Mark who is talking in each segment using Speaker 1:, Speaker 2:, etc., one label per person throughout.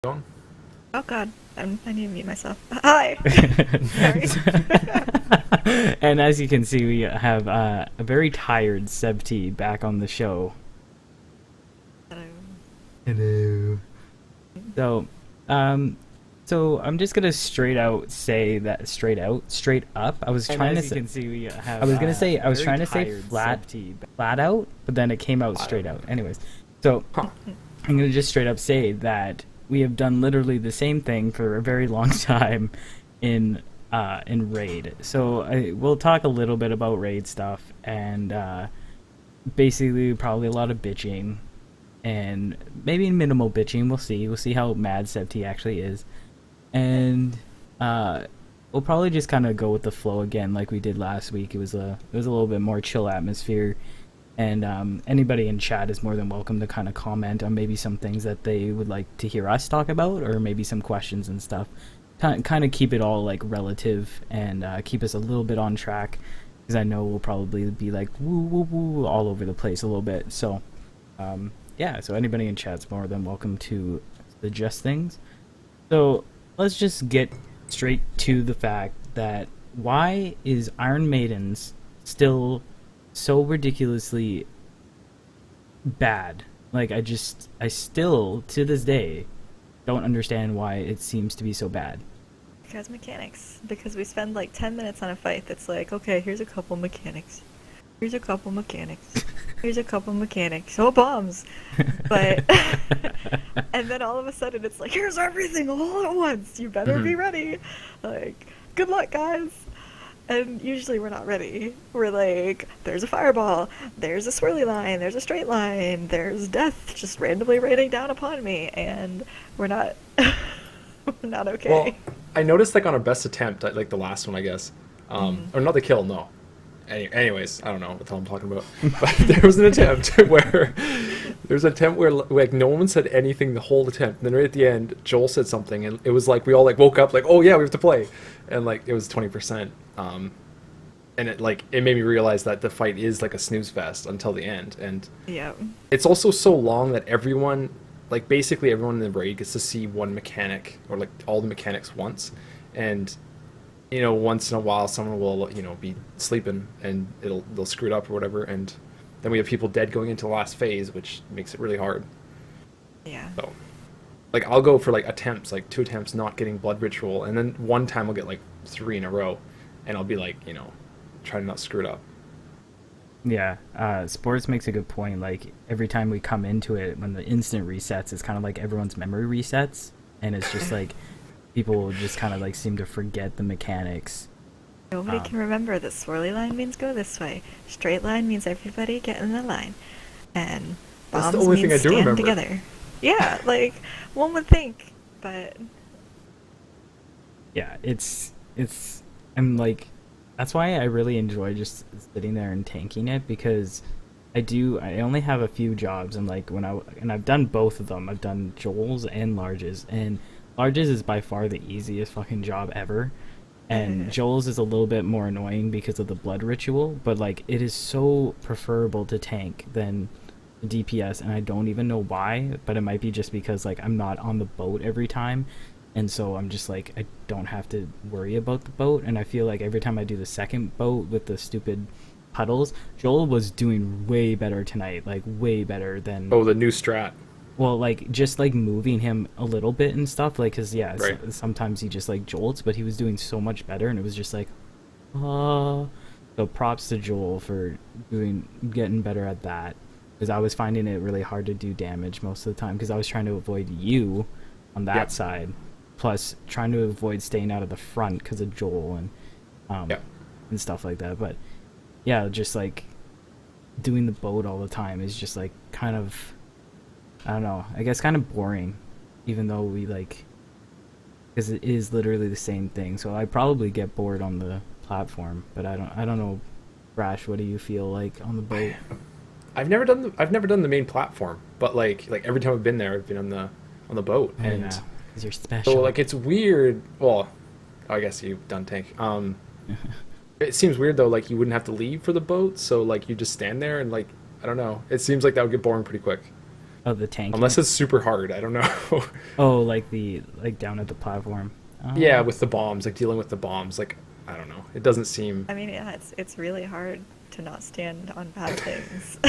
Speaker 1: Going?
Speaker 2: Oh god, I need to mute myself. Hi! Sorry.
Speaker 3: And as you can see, we have a very tired Sebti back on the show. Hello. So, so I'm just gonna straight out say that straight up. I was trying to say, you can see, we have, I was gonna say, I was trying to say flat out, but then it came out straight out. Anyways, so I'm gonna just straight up say that we have done literally the same thing for a very long time in raid. So we'll talk a little bit about raid stuff and basically probably a lot of bitching and maybe minimal bitching. We'll see how mad Sebti actually is, and we'll probably just kind of go with the flow again like we did last week. It was a little bit more chill atmosphere. And anybody in chat is more than welcome to kind of comment on maybe some things that they would like to hear us talk about, or maybe some questions and stuff. Kind of keep it all like relative and keep us a little bit on track, because I know we'll probably be like woo woo woo all over the place a little bit. So yeah, so anybody in chat's more than welcome to suggest things. So let's just get straight to the fact that why is Iron Maiden's still so ridiculously bad? Like, I still to this day don't understand why it seems to be so bad.
Speaker 2: Because mechanics. Because we spend like 10 minutes on a fight that's like, okay, here's a couple mechanics. Here's a couple mechanics. Here's a couple mechanics. Oh, bombs! But, and then all of a sudden it's like, here's everything all at once! You better be ready! Like, good luck, guys! And usually we're not ready. We're like, there's a fireball, there's a swirly line, there's a straight line, there's death just randomly raining down upon me, and we're not, we're not okay.
Speaker 1: Well, I noticed like on our best attempt, like the last one, I guess, or not the kill, no. Anyways, I don't know what the hell I'm talking about. But there was an attempt where like no one said anything the whole attempt. And then right at the end, Joel said something, and it was like we all like woke up like, oh yeah, we have to play, and like it was 20%. And it made me realize that the fight is like a snooze fest until the end, and
Speaker 2: yeah,
Speaker 1: it's also so long that everyone, like basically everyone in the raid gets to see one mechanic or like all the mechanics once, and you know, once in a while someone will, you know, be sleeping and they'll screw it up or whatever, and then we have people dead going into the last phase, which makes it really hard.
Speaker 2: Yeah.
Speaker 1: So like I'll go for like attempts, like 2 attempts not getting blood ritual, and then one time I'll get like 3 in a row, and I'll be like, you know, try to not screw it up.
Speaker 3: Yeah, Sports makes a good point. Like, every time we come into it, when the instant resets, it's kind of like everyone's memory resets, and it's just like people just kind of like seem to forget the mechanics.
Speaker 2: Nobody can remember that swirly line means go this way, straight line means everybody get in the line, and
Speaker 1: That's
Speaker 2: bombs
Speaker 1: the only thing
Speaker 2: means
Speaker 1: I do
Speaker 2: stand
Speaker 1: remember.
Speaker 2: together. Yeah, like one would think, but
Speaker 3: Yeah, I'm like, that's why I really enjoy just sitting there and tanking it, because I only have a few jobs, and like and I've done both of them. I've done Joel's and Large's, and Large's is by far the easiest fucking job ever. And Joel's is a little bit more annoying because of the blood ritual, but like it is so preferable to tank than DPS, and I don't even know why, but it might be just because like I'm not on the boat every time, and so I'm just like, I don't have to worry about the boat. And I feel like every time I do the second boat with the stupid puddles, Joel was doing way better tonight, like way better than
Speaker 1: Oh, the new strat.
Speaker 3: well, like just like moving him a little bit and stuff, like, because yeah,
Speaker 1: Right.
Speaker 3: sometimes he just like jolts, but he was doing so much better, and it was just like, so props to Joel for getting better at that, because I was finding it really hard to do damage most of the time, because I was trying to avoid you on that
Speaker 1: Yep.
Speaker 3: side, plus trying to avoid staying out of the front because of Joel and
Speaker 1: Yep.
Speaker 3: and stuff like that. But yeah, just like doing the boat all the time is just like kind of, I don't know, I guess kind of boring, even though we like, because it is literally the same thing. So I probably get bored on the platform, but I don't know. Brash, what do you feel like on the boat?
Speaker 1: I've never done the main platform, but like every time I've been there, I've been on the boat,
Speaker 3: Oh,
Speaker 1: and
Speaker 3: yeah, 'cause you're special.
Speaker 1: so like it's weird. Well, I guess you've done tank. It seems weird though, like you wouldn't have to leave for the boat, so like you just stand there and like, I don't know. It seems like that would get boring pretty quick.
Speaker 3: Oh, the tank.
Speaker 1: Unless it's super hard, I don't know.
Speaker 3: Oh, like down at the platform.
Speaker 1: Yeah, with the bombs, like dealing with the bombs, like I don't know. It doesn't seem.
Speaker 2: I mean, yeah, it's really hard to not stand on bad things.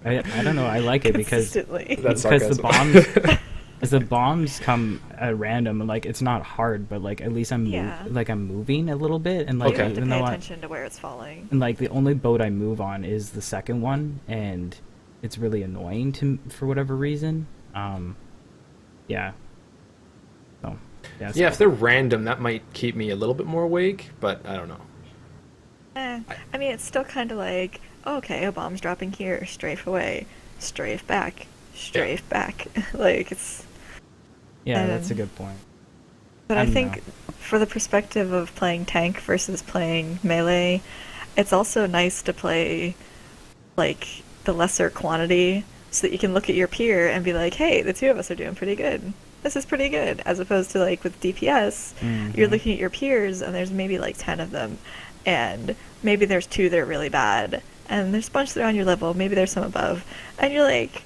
Speaker 3: I don't know. I like it because
Speaker 2: Consistently.
Speaker 1: That's
Speaker 3: because the
Speaker 1: sarcasm.
Speaker 3: bombs as the bombs come at random, and like it's not hard, but like at least I'm
Speaker 2: Yeah.
Speaker 3: I'm moving a little bit, and like
Speaker 2: You have to
Speaker 3: even
Speaker 2: pay
Speaker 3: though
Speaker 2: attention to where it's falling.
Speaker 3: and like the only boat I move on is the second one, and it's really annoying for whatever reason. Yeah. So yeah.
Speaker 1: Yeah, if they're random, that might keep me a little bit more awake, but I don't know.
Speaker 2: I mean, it's still kind of like, okay, a bomb's dropping here, strafe away, strafe back, strafe back. Like, it's...
Speaker 3: Yeah, that's a good point.
Speaker 2: But I
Speaker 3: don't
Speaker 2: think
Speaker 3: know.
Speaker 2: for the perspective of playing tank versus playing melee, it's also nice to play, like, the lesser quantity so that you can look at your peer and be like, hey, the two of us are doing pretty good. This is pretty good. As opposed to, like, with DPS, you're looking at your peers and there's maybe, like, 10 of them. And maybe there's 2 that are really bad. And there's a bunch that are on your level. Maybe there's some above. And you're like,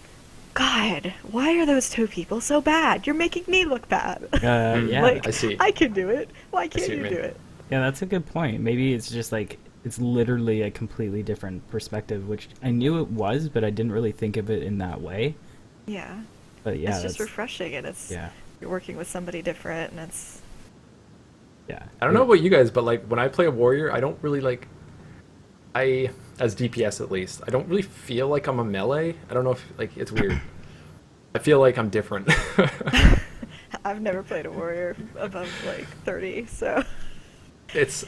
Speaker 2: God, why are those 2 people so bad? You're making me look bad.
Speaker 3: Yeah.
Speaker 2: Like,
Speaker 1: I see.
Speaker 2: I can do it. Why can't
Speaker 1: see
Speaker 2: you
Speaker 1: what
Speaker 2: do
Speaker 1: you mean.
Speaker 2: it?
Speaker 3: Yeah, that's a good point. Maybe it's just like it's literally a completely different perspective, which I knew it was, but I didn't really think of it in that way.
Speaker 2: Yeah.
Speaker 3: But yeah,
Speaker 2: It's just
Speaker 3: that's
Speaker 2: refreshing, and it's
Speaker 3: yeah.
Speaker 2: you're working with somebody different, and it's
Speaker 3: Yeah.
Speaker 1: I don't know about you guys, but like when I play a warrior, I don't really like. As DPS at least, I don't really feel like I'm a melee. I don't know if like it's weird. I feel like I'm different.
Speaker 2: I've never played a warrior above like 30, so
Speaker 1: It's,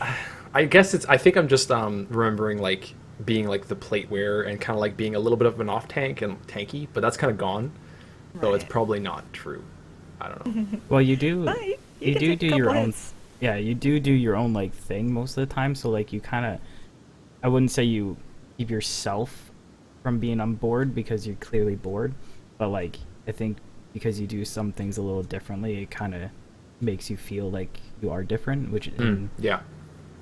Speaker 1: I guess it's. I think I'm just remembering like being like the plate wearer and kind of like being a little bit of an off tank and tanky, but that's kind of gone. So it's
Speaker 2: Right.
Speaker 1: probably not true. I don't know.
Speaker 3: Well, you do
Speaker 2: Well, you
Speaker 3: you
Speaker 2: can
Speaker 3: do
Speaker 2: take a
Speaker 3: do your
Speaker 2: couple
Speaker 3: own
Speaker 2: hits.
Speaker 3: yeah, you do your own like thing most of the time, so like you kind of I wouldn't say you keep yourself from being on board because you're clearly bored, but like I think because you do some things a little differently, it kind of makes you feel like you are different, which
Speaker 1: Yeah.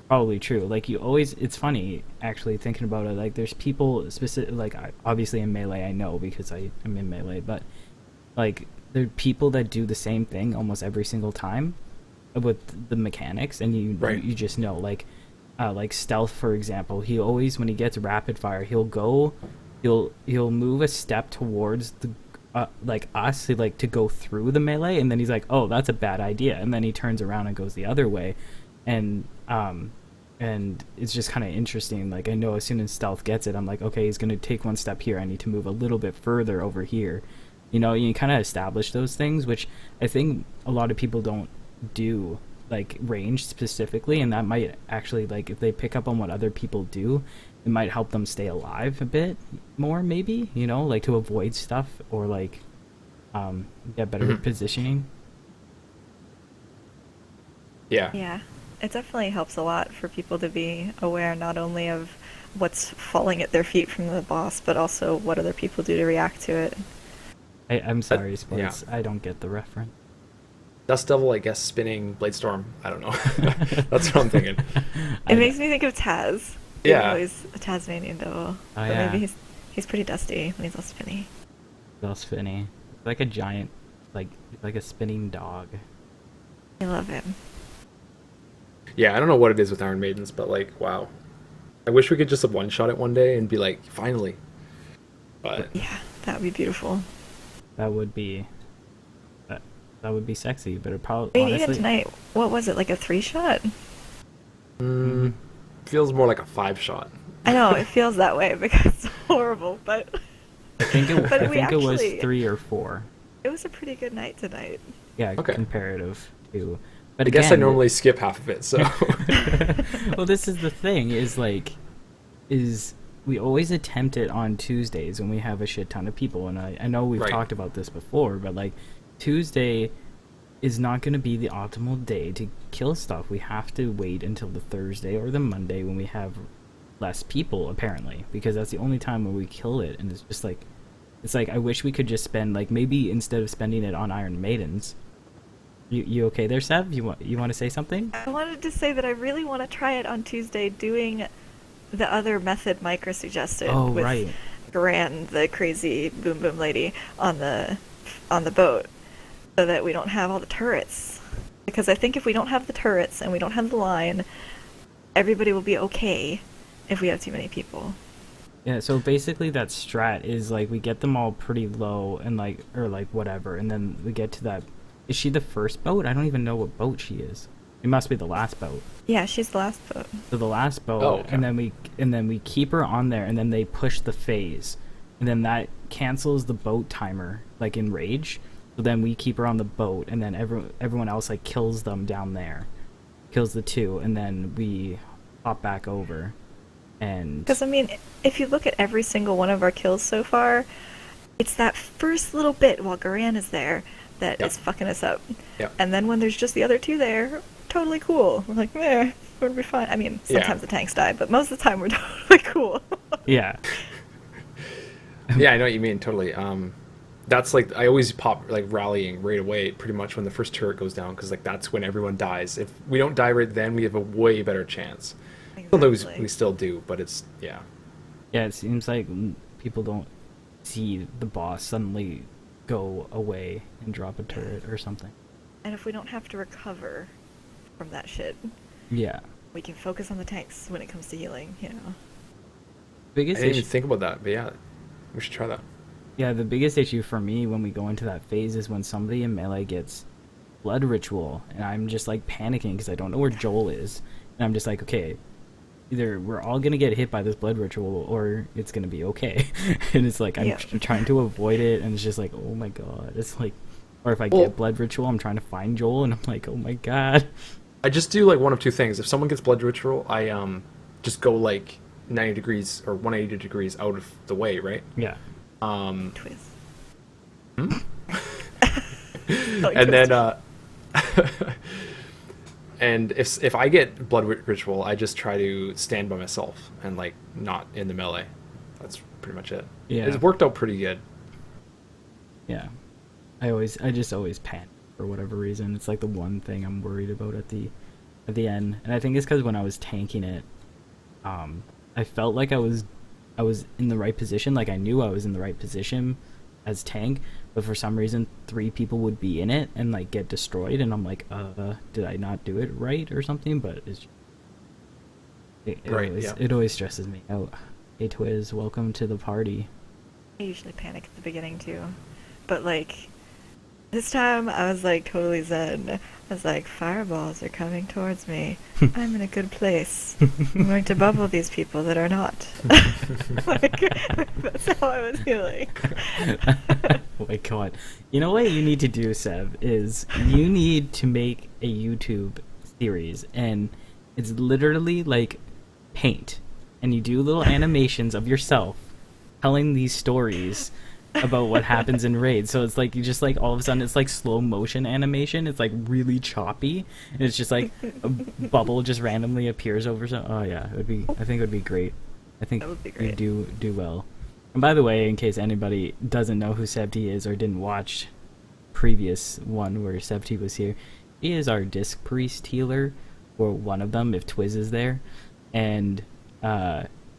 Speaker 3: probably true. Like you always, it's funny actually thinking about it. Like there's people specific, like obviously in melee I know because I am in melee, but like there are people that do the same thing almost every single time with the mechanics, and you just know like stealth for example. He always when he gets rapid fire, he'll move a step towards the like us like to go through the melee, and then he's like, oh, that's a bad idea, and then he turns around and goes the other way, and it's just kind of interesting. Like I know as soon as stealth gets it, I'm like, okay, he's gonna take one step here, I need to move a little bit further over here. You know, you kind of establish those things, which I think a lot of people don't do, like range specifically, and that might actually, like if they pick up on what other people do, it might help them stay alive a bit more, maybe, you know, like to avoid stuff or like get better positioning.
Speaker 1: Yeah.
Speaker 2: Yeah, it definitely helps a lot for people to be aware not only of what's falling at their feet from the boss, but also what other people do to react to it.
Speaker 3: I'm sorry, Sports.
Speaker 1: yeah.
Speaker 3: I don't get the reference.
Speaker 1: Dust Devil, I guess, spinning Bladestorm. I don't know. That's what I'm thinking.
Speaker 2: It makes me think of Taz.
Speaker 1: Yeah.
Speaker 2: He's a Tasmanian devil. But
Speaker 3: yeah.
Speaker 2: maybe he's pretty dusty when he's all spinny.
Speaker 3: Well, spinny. Like a giant, like a spinning dog.
Speaker 2: I love him.
Speaker 1: Yeah, I don't know what it is with Iron Maidens, but like, wow. I wish we could just have one-shot it one day and be like, finally. But
Speaker 2: Yeah, that would be beautiful.
Speaker 3: That would be sexy, but it probably
Speaker 2: I mean,
Speaker 3: honestly
Speaker 2: even tonight, what was it, like a 3-shot?
Speaker 1: feels more like a 5-shot.
Speaker 2: I know, it feels that way because it's horrible, but
Speaker 3: I think it
Speaker 2: But we
Speaker 3: it was
Speaker 2: actually-
Speaker 3: 3 or 4.
Speaker 2: it was a pretty good night tonight.
Speaker 3: Yeah,
Speaker 1: Okay.
Speaker 3: comparative to. But
Speaker 1: I guess I
Speaker 3: again,
Speaker 1: normally skip half of it, so.
Speaker 3: well, this is the thing is we always attempt it on Tuesdays when we have a shit ton of people, and I know we've
Speaker 1: Right.
Speaker 3: talked about this before, but like Tuesday is not going to be the optimal day to kill stuff. We have to wait until the Thursday or the Monday when we have less people, apparently, because that's the only time where we kill it, and it's just like I wish we could just spend, like, maybe instead of spending it on Iron Maidens. You okay there, Seb? You want to say something?
Speaker 2: I wanted to say that I really want to try it on Tuesday doing the other method Micro suggested.
Speaker 3: Oh,
Speaker 2: with
Speaker 3: right.
Speaker 2: Garan, the crazy boom boom lady, on the boat, so that we don't have all the turrets. Because I think if we don't have the turrets and we don't have the line, everybody will be okay if we have too many people.
Speaker 3: Yeah, so basically that strat is like we get them all pretty low and like, or like whatever, and then we get to that. Is she the first boat? I don't even know what boat she is. It must be the last boat.
Speaker 2: Yeah, she's the last boat.
Speaker 3: So the last boat,
Speaker 1: okay.
Speaker 3: and then we keep her on there, and then they push the phase, and then that cancels the boat timer, like in Rage. So then we keep her on the boat, and then everyone else like kills them down there, kills the two, and then we hop back over. And
Speaker 2: because I mean, if you look at every single one of our kills so far, it's that first little bit while Garan is there that is fucking us up.
Speaker 1: Yep.
Speaker 2: And then when there's just the other two there, totally cool. We're like, we're gonna be fine. I mean, sometimes the tanks die, but most of the time we're totally cool.
Speaker 3: Yeah.
Speaker 1: Yeah, I know what you mean, totally. That's like, I always pop like rallying right away pretty much when the first turret goes down, because like that's when everyone dies. If we don't die right then, we have a way better chance.
Speaker 2: Exactly.
Speaker 1: Although we still do, but it's, yeah,
Speaker 3: it seems like people don't see the boss suddenly go away and drop a turret or something.
Speaker 2: And if we don't have to recover from that shit,
Speaker 3: yeah,
Speaker 2: we can focus on the tanks when it comes to healing, you know.
Speaker 1: I
Speaker 3: Biggest
Speaker 1: didn't
Speaker 3: issue,
Speaker 1: even think about that, but yeah, we should try that.
Speaker 3: yeah, the biggest issue for me when we go into that phase is when somebody in melee gets blood ritual, and I'm just like panicking because I don't know where Joel is, and I'm just like, okay, either we're all gonna get hit by this blood ritual or it's gonna be okay. And it's like I'm trying to avoid it, and it's just like, oh my god, it's like, or if I get blood ritual, I'm trying to find Joel, and I'm like, oh my god.
Speaker 1: I just do like one of two things. If someone gets blood ritual, I just go like 90 degrees or 180 degrees out of the way, right?
Speaker 3: Yeah.
Speaker 2: Twist.
Speaker 1: And then and if I get blood ritual, I just try to stand by myself and like not in the melee. That's pretty much it.
Speaker 3: Yeah.
Speaker 1: It's worked out pretty good.
Speaker 3: Yeah. I just always panic for whatever reason. It's like the one thing I'm worried about at the end. And I think it's because when I was tanking it, I felt like I was in the right position. Like I knew I was in the right position as tank, but for some reason 3 people would be in it and like get destroyed, and I'm like, did I not do it right or something? But it always stresses me out. Hey Twiz, welcome to the party.
Speaker 2: I usually panic at the beginning too, but like this time I was like totally zen. I was like, fireballs are coming towards me. I'm in a good place. I'm going to bubble these people that are not. Like, that's how I was feeling.
Speaker 3: Oh my god. You know what you need to do, Seb, is you need to make a YouTube series, and it's literally like paint, and you do little animations of yourself telling these stories about what happens in raids. So it's like you just like all of a sudden it's like slow motion animation. It's like really choppy, and it's just like a bubble just randomly appears over some. Oh yeah, I think it would be great. I think you do well. And by the way, in case anybody doesn't know who Sebti is or didn't watch previous one where Sebti was here, he is our disc priest healer, or one of them if Twiz is there, and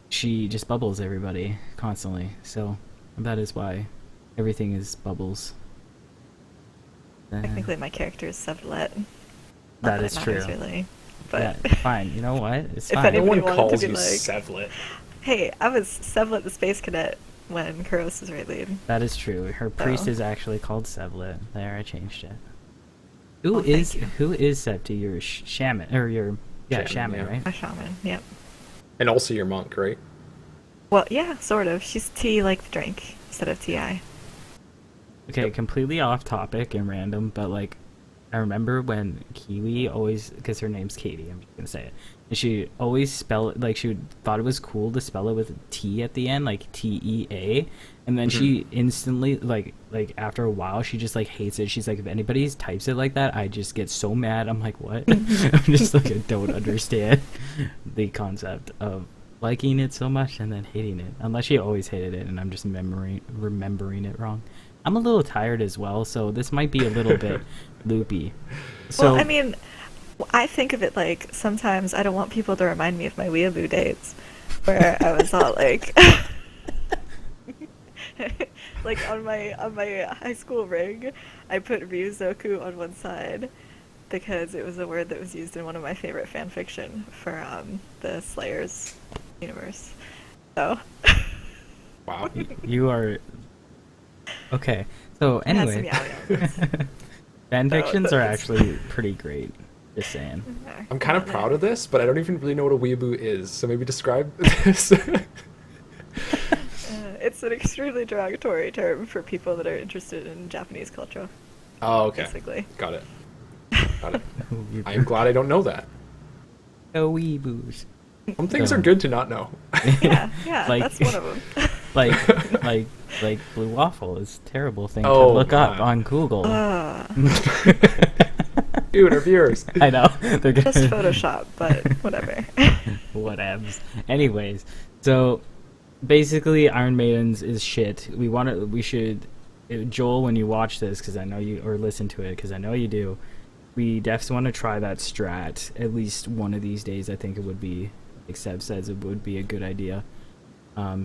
Speaker 3: she just bubbles everybody constantly. So that is why everything is bubbles.
Speaker 2: Technically, my character is Sevlet.
Speaker 3: That is true.
Speaker 2: Really, but
Speaker 3: yeah, fine. You know what? It's
Speaker 2: if
Speaker 3: fine.
Speaker 1: No one
Speaker 2: wanted
Speaker 1: calls
Speaker 2: to be
Speaker 1: you
Speaker 2: like,
Speaker 1: Sevlet.
Speaker 2: Hey, I was Sevlet the Space Cadet when Kuros was raid lead.
Speaker 3: That is true. Her priest is actually called Sevlet. There, I changed it. Who
Speaker 2: Oh,
Speaker 3: is
Speaker 2: thank
Speaker 3: Septi? Your shaman, or your shaman,
Speaker 1: yeah.
Speaker 3: right?
Speaker 2: A shaman, yep.
Speaker 1: And also your monk, right?
Speaker 2: Well, yeah, sort of. She's T like the drink instead of TI.
Speaker 3: Okay, completely off topic and random, but like, I remember when Kiwi always, because her name's Katie, I'm just gonna say it, and she always spell it, like she thought it was cool to spell it with a T at the end, like TEA, and then she instantly, like after a while, she just like hates it. She's like, if anybody types it like that, I just get so mad. I'm like, what? I'm just like, I don't understand the concept of liking it so much and then hating it, unless she always hated it and I'm just remembering it wrong. I'm a little tired as well, so this might be a little bit loopy. So
Speaker 2: Well, I mean, I think of it like sometimes I don't want people to remind me of my weeaboo days, where I was all like, Like on my high school rig, I put Ryuzoku on one side because it was a word that was used in one of my favorite fan fiction for the Slayers universe. So.
Speaker 1: Wow.
Speaker 3: You are okay. So anyway, fan fictions are actually pretty great. Just saying.
Speaker 1: I'm kind of proud of this, but I don't even really know what a weeaboo is. So maybe describe this.
Speaker 2: It's an extremely derogatory term for people that are interested in Japanese culture.
Speaker 1: Oh, okay.
Speaker 2: Basically.
Speaker 1: Got it. Got it. I'm glad I don't know that.
Speaker 3: Oh, weeboos.
Speaker 1: Some things are good to not know.
Speaker 2: Yeah,
Speaker 3: Like-
Speaker 2: that's one of them.
Speaker 3: Like blue waffle is a terrible thing to
Speaker 1: Oh,
Speaker 3: look up
Speaker 1: my.
Speaker 3: on Google.
Speaker 1: Dude, our viewers.
Speaker 3: I know they're gonna
Speaker 2: Just Photoshop, but whatever.
Speaker 3: whatevs. Anyways, so basically, Iron Maidens is shit. We should, Joel, when you watch this, because I know you, or listen to it, because I know you do. We definitely want to try that strat at least one of these days. I think it would be, like Seb says, it would be a good idea.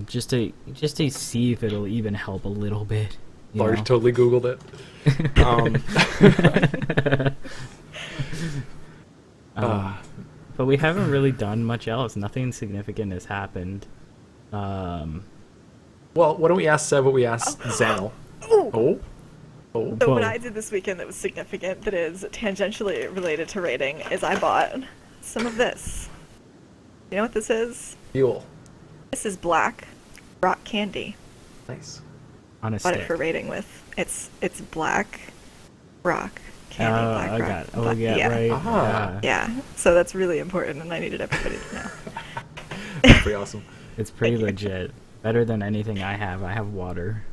Speaker 3: Just to see if it'll even help a little bit.
Speaker 1: Large totally Googled it.
Speaker 3: But we haven't really done much else. Nothing significant has happened.
Speaker 1: Well, why don't we ask Seb what we asked Zanel? Oh? Oh?
Speaker 2: So what
Speaker 3: Whoa.
Speaker 2: I did this weekend that was significant, that is tangentially related to rating, is I bought some of this. You know what this is?
Speaker 1: Fuel.
Speaker 2: This is black rock candy.
Speaker 1: Nice.
Speaker 3: On a
Speaker 2: Bought
Speaker 3: stick.
Speaker 2: it for rating with. It's black rock candy. Black
Speaker 3: I
Speaker 2: rock.
Speaker 3: got. Oh
Speaker 2: black-
Speaker 3: yeah, right.
Speaker 1: Ah.
Speaker 2: Yeah, so that's really important, and I needed everybody to know.
Speaker 1: That's pretty awesome.
Speaker 3: It's pretty
Speaker 2: Thank you.
Speaker 3: legit. Better than anything I have. I have water.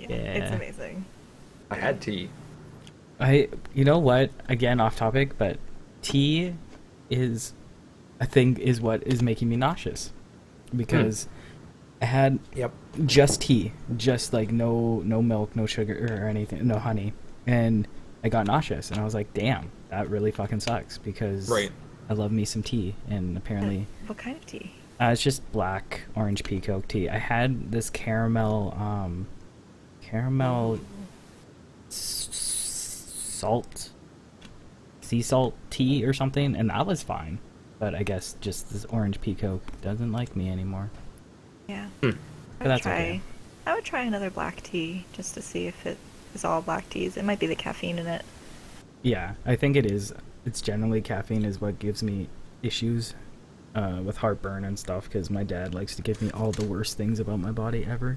Speaker 2: Yeah,
Speaker 3: Yeah.
Speaker 2: it's amazing.
Speaker 1: I had tea.
Speaker 3: You know what? Again, off topic, but tea is, I think, is what is making me nauseous, because I had
Speaker 1: Yep.
Speaker 3: just tea, just like no milk, no sugar or anything, no honey, and I got nauseous, and I was like, damn, that really fucking sucks, because
Speaker 1: Right.
Speaker 3: I love me some tea, and apparently
Speaker 2: What kind of tea?
Speaker 3: it's just black orange peacock tea. I had this caramel salt, sea salt tea or something, and that was fine. But I guess just this orange peacock doesn't like me anymore.
Speaker 2: Yeah.
Speaker 1: Hmm.
Speaker 3: But that's okay.
Speaker 2: I would try another black tea just to see if it is all black teas. It might be the caffeine in it.
Speaker 3: Yeah, I think it is. It's generally caffeine is what gives me issues with heartburn and stuff, because my dad likes to give me all the worst things about my body ever.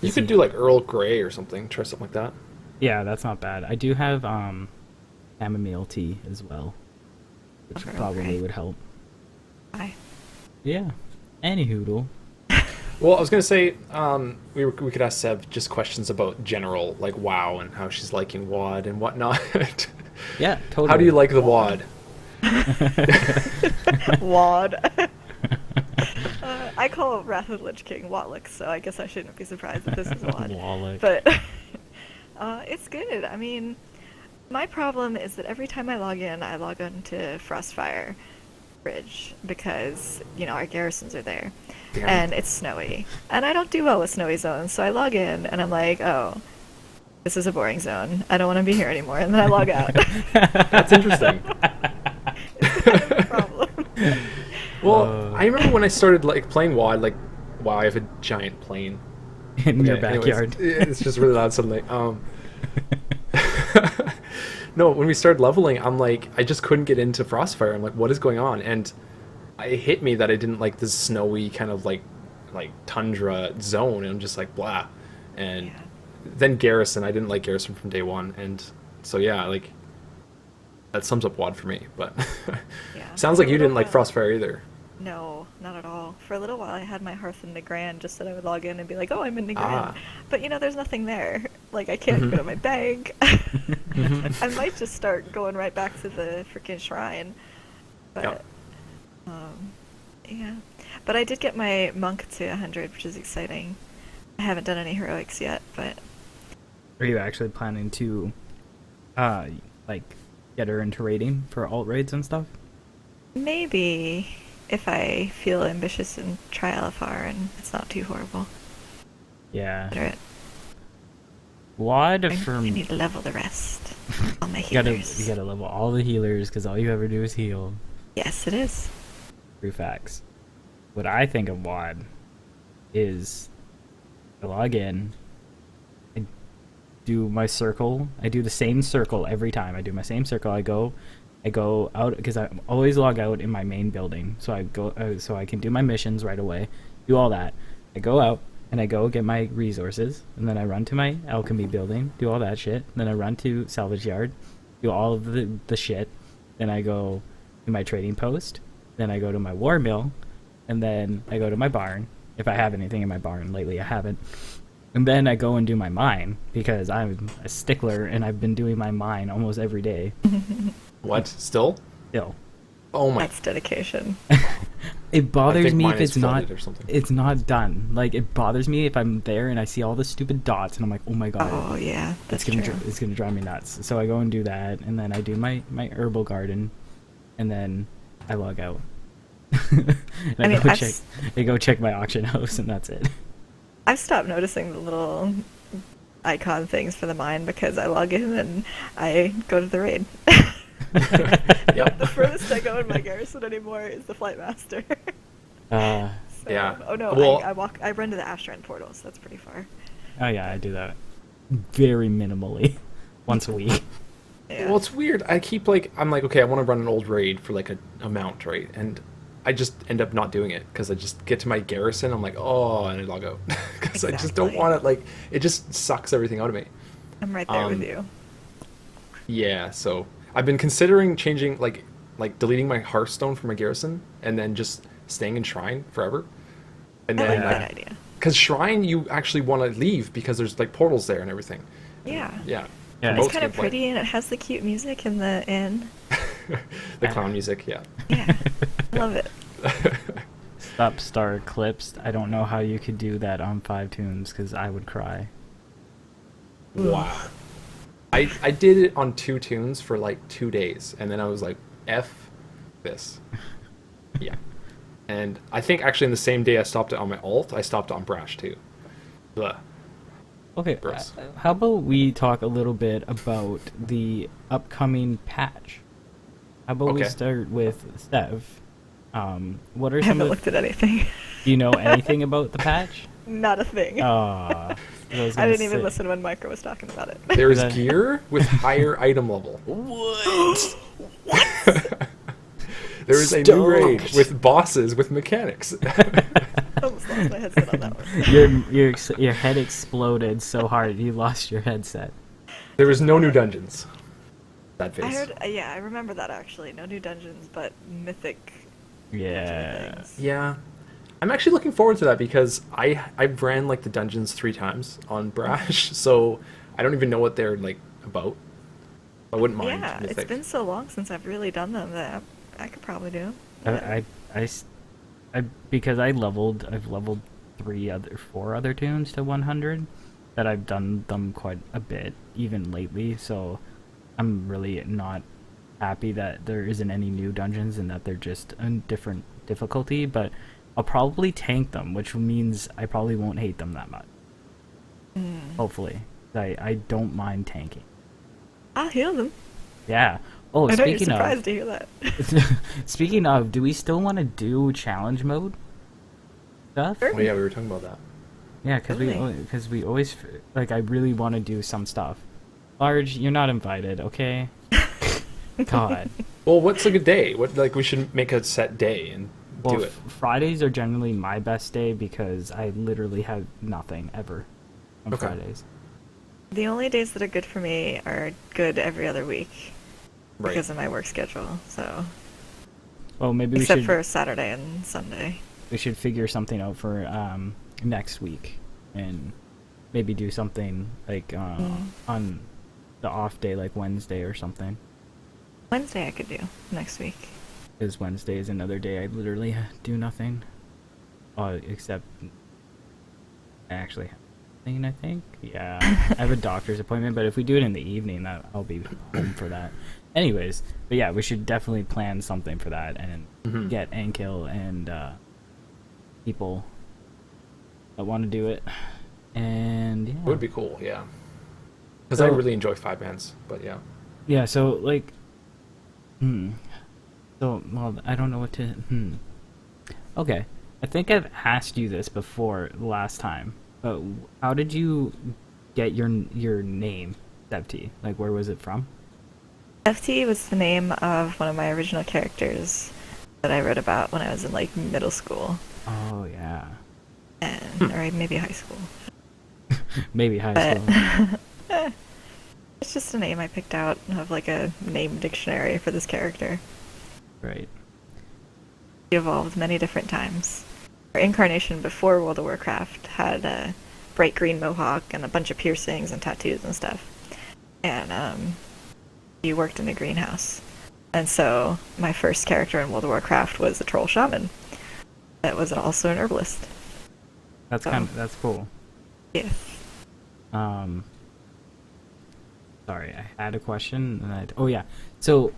Speaker 1: You could do like Earl Grey or something. Try something like that.
Speaker 3: Yeah, that's not bad. I do have chamomile tea as well, which
Speaker 2: Okay.
Speaker 3: probably would help.
Speaker 2: Bye.
Speaker 3: Yeah. Anyhoodle.
Speaker 1: Well, I was gonna say we could ask Seb just questions about general like WoW and how she's liking WoD and whatnot.
Speaker 3: Yeah, totally.
Speaker 1: How do you like the WoD?
Speaker 2: Wad. I call Wrath of the Lich King Watlick, so I guess I shouldn't be surprised if this is Wad.
Speaker 3: Wallach.
Speaker 2: But it's good. I mean, my problem is that every time I log on to Frostfire Bridge because, our garrisons are there.
Speaker 1: Damn.
Speaker 2: And it's snowy. And I don't do well with snowy zones, so I log in and I'm like, oh, this is a boring zone. I don't want to be here anymore. And then I log out.
Speaker 1: That's interesting.
Speaker 2: It's kind of a problem.
Speaker 1: Well, I remember when I started like playing WoD, like, wow, I have a giant plane.
Speaker 3: In your
Speaker 1: Okay, anyways,
Speaker 3: backyard.
Speaker 1: it's just really loud suddenly. No, when we started leveling, I'm like, I just couldn't get into Frostfire. I'm like, what is going on? And it hit me that I didn't like this snowy kind of like tundra zone, and I'm just like, blah. And
Speaker 2: Yeah.
Speaker 1: then Garrison, I didn't like Garrison from day one, and so yeah, like that sums up WoD for me. But
Speaker 2: Yeah.
Speaker 1: sounds like you didn't like Frostfire either.
Speaker 2: No, not at all. For a little while, I had my hearth in Nagrand just so that I would log in and be like, oh, I'm in Nagrand.
Speaker 1: Ah.
Speaker 2: But, there's nothing there. Like, I can't go to my bank. I might just start going right back to the freaking shrine. But,
Speaker 1: Yep.
Speaker 2: yeah. But I did get my monk to 100, which is exciting. I haven't done any heroics yet, but
Speaker 3: Are you actually planning to, get her into raiding for alt raids and stuff?
Speaker 2: maybe if I feel ambitious and try LFR and it's not too horrible.
Speaker 3: Yeah.
Speaker 2: Better it.
Speaker 3: WAD
Speaker 2: I
Speaker 3: for
Speaker 2: need to level the rest. All my
Speaker 3: you
Speaker 2: healers.
Speaker 3: gotta level all the healers because all you ever do is heal.
Speaker 2: Yes, it is.
Speaker 3: True facts. What I think of WAD is I log in, I do my circle. I do the same circle every time. I do my same circle. I go out because I always log out in my main building, so I go so I can do my missions right away. Do all that. I go out and I go get my resources, and then I run to my alchemy building, do all that shit. Then I run to salvage yard, do all of the shit. Then I go to my trading post. Then I go to my war mill, and then I go to my barn. If I have anything in my barn, lately I haven't. And then I go and do my mine, because I'm a stickler and I've been doing my mine almost every day.
Speaker 1: What? Still?
Speaker 3: Still.
Speaker 1: Oh my.
Speaker 2: That's dedication.
Speaker 3: It bothers me if it's not
Speaker 1: or something.
Speaker 3: it's not done. Like, it bothers me if I'm there and I see all the stupid dots and I'm like, oh my god.
Speaker 2: Oh yeah, that's true.
Speaker 3: It's gonna drive me nuts. So I go and do that, and then I do my herbal garden, and then I log out. And I go check my auction house, and that's it.
Speaker 2: I've stopped noticing the little icon things for the mine because I log in and I go to the raid.
Speaker 1: Yep.
Speaker 2: The furthest I go in my garrison anymore is the flight master. So,
Speaker 1: Yeah.
Speaker 2: Oh no,
Speaker 1: Well-
Speaker 2: I run to the Ashran portal, so that's pretty far.
Speaker 3: Oh yeah, I do that very minimally, once a week.
Speaker 2: Yeah.
Speaker 1: Well, it's weird. I'm like, okay, I want to run an old raid for like a mount, right? And I just end up not doing it because I just get to my garrison. I'm like, oh, and I log out because I just don't
Speaker 2: Exactly.
Speaker 1: want it. Like, it just sucks everything out of me.
Speaker 2: I'm right there with you.
Speaker 1: Yeah, so I've been considering changing, like deleting my Hearthstone from my garrison and then just staying in Shrine forever. And
Speaker 2: I
Speaker 1: then,
Speaker 2: like that idea.
Speaker 1: because Shrine, you actually want to leave because there's like portals there and everything.
Speaker 2: Yeah.
Speaker 1: Yeah.
Speaker 3: Yeah.
Speaker 2: It's
Speaker 1: Promotes
Speaker 2: kind of
Speaker 1: gameplay.
Speaker 2: pretty and it has the cute music in the inn.
Speaker 1: The clown music, yeah.
Speaker 2: Yeah. Love it.
Speaker 3: Stop Star Eclipsed. I don't know how you could do that on 5 tunes, because I would cry.
Speaker 1: Wow. I did it on 2 tunes for like 2 days, and then I was like, F this. Yeah. And I think actually in the same day I stopped it on my alt, I stopped it on Brash too. Blah.
Speaker 3: Okay,
Speaker 1: Gross.
Speaker 3: how about we talk a little bit about the upcoming patch? How about we
Speaker 1: Okay.
Speaker 3: start with Stev? What are
Speaker 2: I
Speaker 3: some
Speaker 2: haven't
Speaker 3: of
Speaker 2: looked at anything.
Speaker 3: do you know anything about the patch?
Speaker 2: Not a thing.
Speaker 3: I
Speaker 2: I didn't even listen when Micro was talking about it.
Speaker 1: There's
Speaker 3: That-
Speaker 1: gear with higher item level.
Speaker 3: What?
Speaker 1: There is a new raid with bosses with mechanics.
Speaker 2: I almost lost my headset on that one.
Speaker 3: Your head exploded so hard you lost your headset.
Speaker 1: There is no new dungeons. That face.
Speaker 2: I heard, yeah, I remember that actually. No new dungeons, but mythic.
Speaker 3: Yeah.
Speaker 2: things.
Speaker 1: Yeah. I'm actually looking forward to that because I've ran like the dungeons 3 times on Brash, so I don't even know what they're like about. I wouldn't mind.
Speaker 2: Yeah, it's
Speaker 1: mythic.
Speaker 2: been so long since I've really done them that I could probably do them.
Speaker 3: I because I've leveled 4 other tunes to 100, that I've done them quite a bit even lately, so I'm really not happy that there isn't any new dungeons and that they're just a different difficulty, but I'll probably tank them, which means I probably won't hate them that much. Hopefully. I don't mind tanking.
Speaker 2: I'll heal them.
Speaker 3: Yeah. Oh,
Speaker 2: I know you're
Speaker 3: speaking
Speaker 2: surprised
Speaker 3: of
Speaker 2: to hear that.
Speaker 3: speaking of, do we still want to do challenge mode stuff?
Speaker 2: Sure.
Speaker 1: Oh yeah, we were talking about that.
Speaker 3: Yeah, because
Speaker 2: Really?
Speaker 3: we always like, I really want to do some stuff. Large, you're not invited, okay? God.
Speaker 1: Well, what's a good day? What, like, we should make a set day and
Speaker 3: Well,
Speaker 1: do it.
Speaker 3: Fridays are generally my best day because I literally have nothing ever on
Speaker 1: Okay.
Speaker 3: Fridays.
Speaker 2: The only days that are good for me are good every other week
Speaker 1: Right.
Speaker 2: because of my work schedule. So,
Speaker 3: Well, maybe
Speaker 2: except for Saturday and Sunday.
Speaker 3: we should figure something out for next week and maybe do something like on the off day, like Wednesday or something.
Speaker 2: Wednesday I could do next week.
Speaker 3: Because Wednesday is another day I literally do nothing. Except I actually have something, I think. Yeah. I have a doctor's appointment, but if we do it in the evening, I'll be home for that. Anyways, but yeah, we should definitely plan something for that and get Ankil and people that want to do it And yeah.
Speaker 1: It would be cool, yeah. Because
Speaker 3: So-
Speaker 1: I really enjoy 5-mans, but yeah.
Speaker 3: Yeah, so like, so well, I don't know what to. Okay, I think I've asked you this before last time, but how did you get your name, FT? Like, where was it from?
Speaker 2: FT was the name of one of my original characters that I wrote about when I was in like middle school,
Speaker 3: Oh yeah,
Speaker 2: or maybe high school.
Speaker 3: maybe high
Speaker 2: But
Speaker 3: school.
Speaker 2: it's just a name I picked out of like a name dictionary for this character.
Speaker 3: Right.
Speaker 2: He evolved many different times. Our incarnation before World of Warcraft had a bright green mohawk and a bunch of piercings and tattoos and stuff. And he worked in a greenhouse. And so my first character in World of Warcraft was a troll shaman that was also an herbalist.
Speaker 3: That's that's cool.
Speaker 2: Yes.
Speaker 3: Sorry, I had a question. Oh yeah, so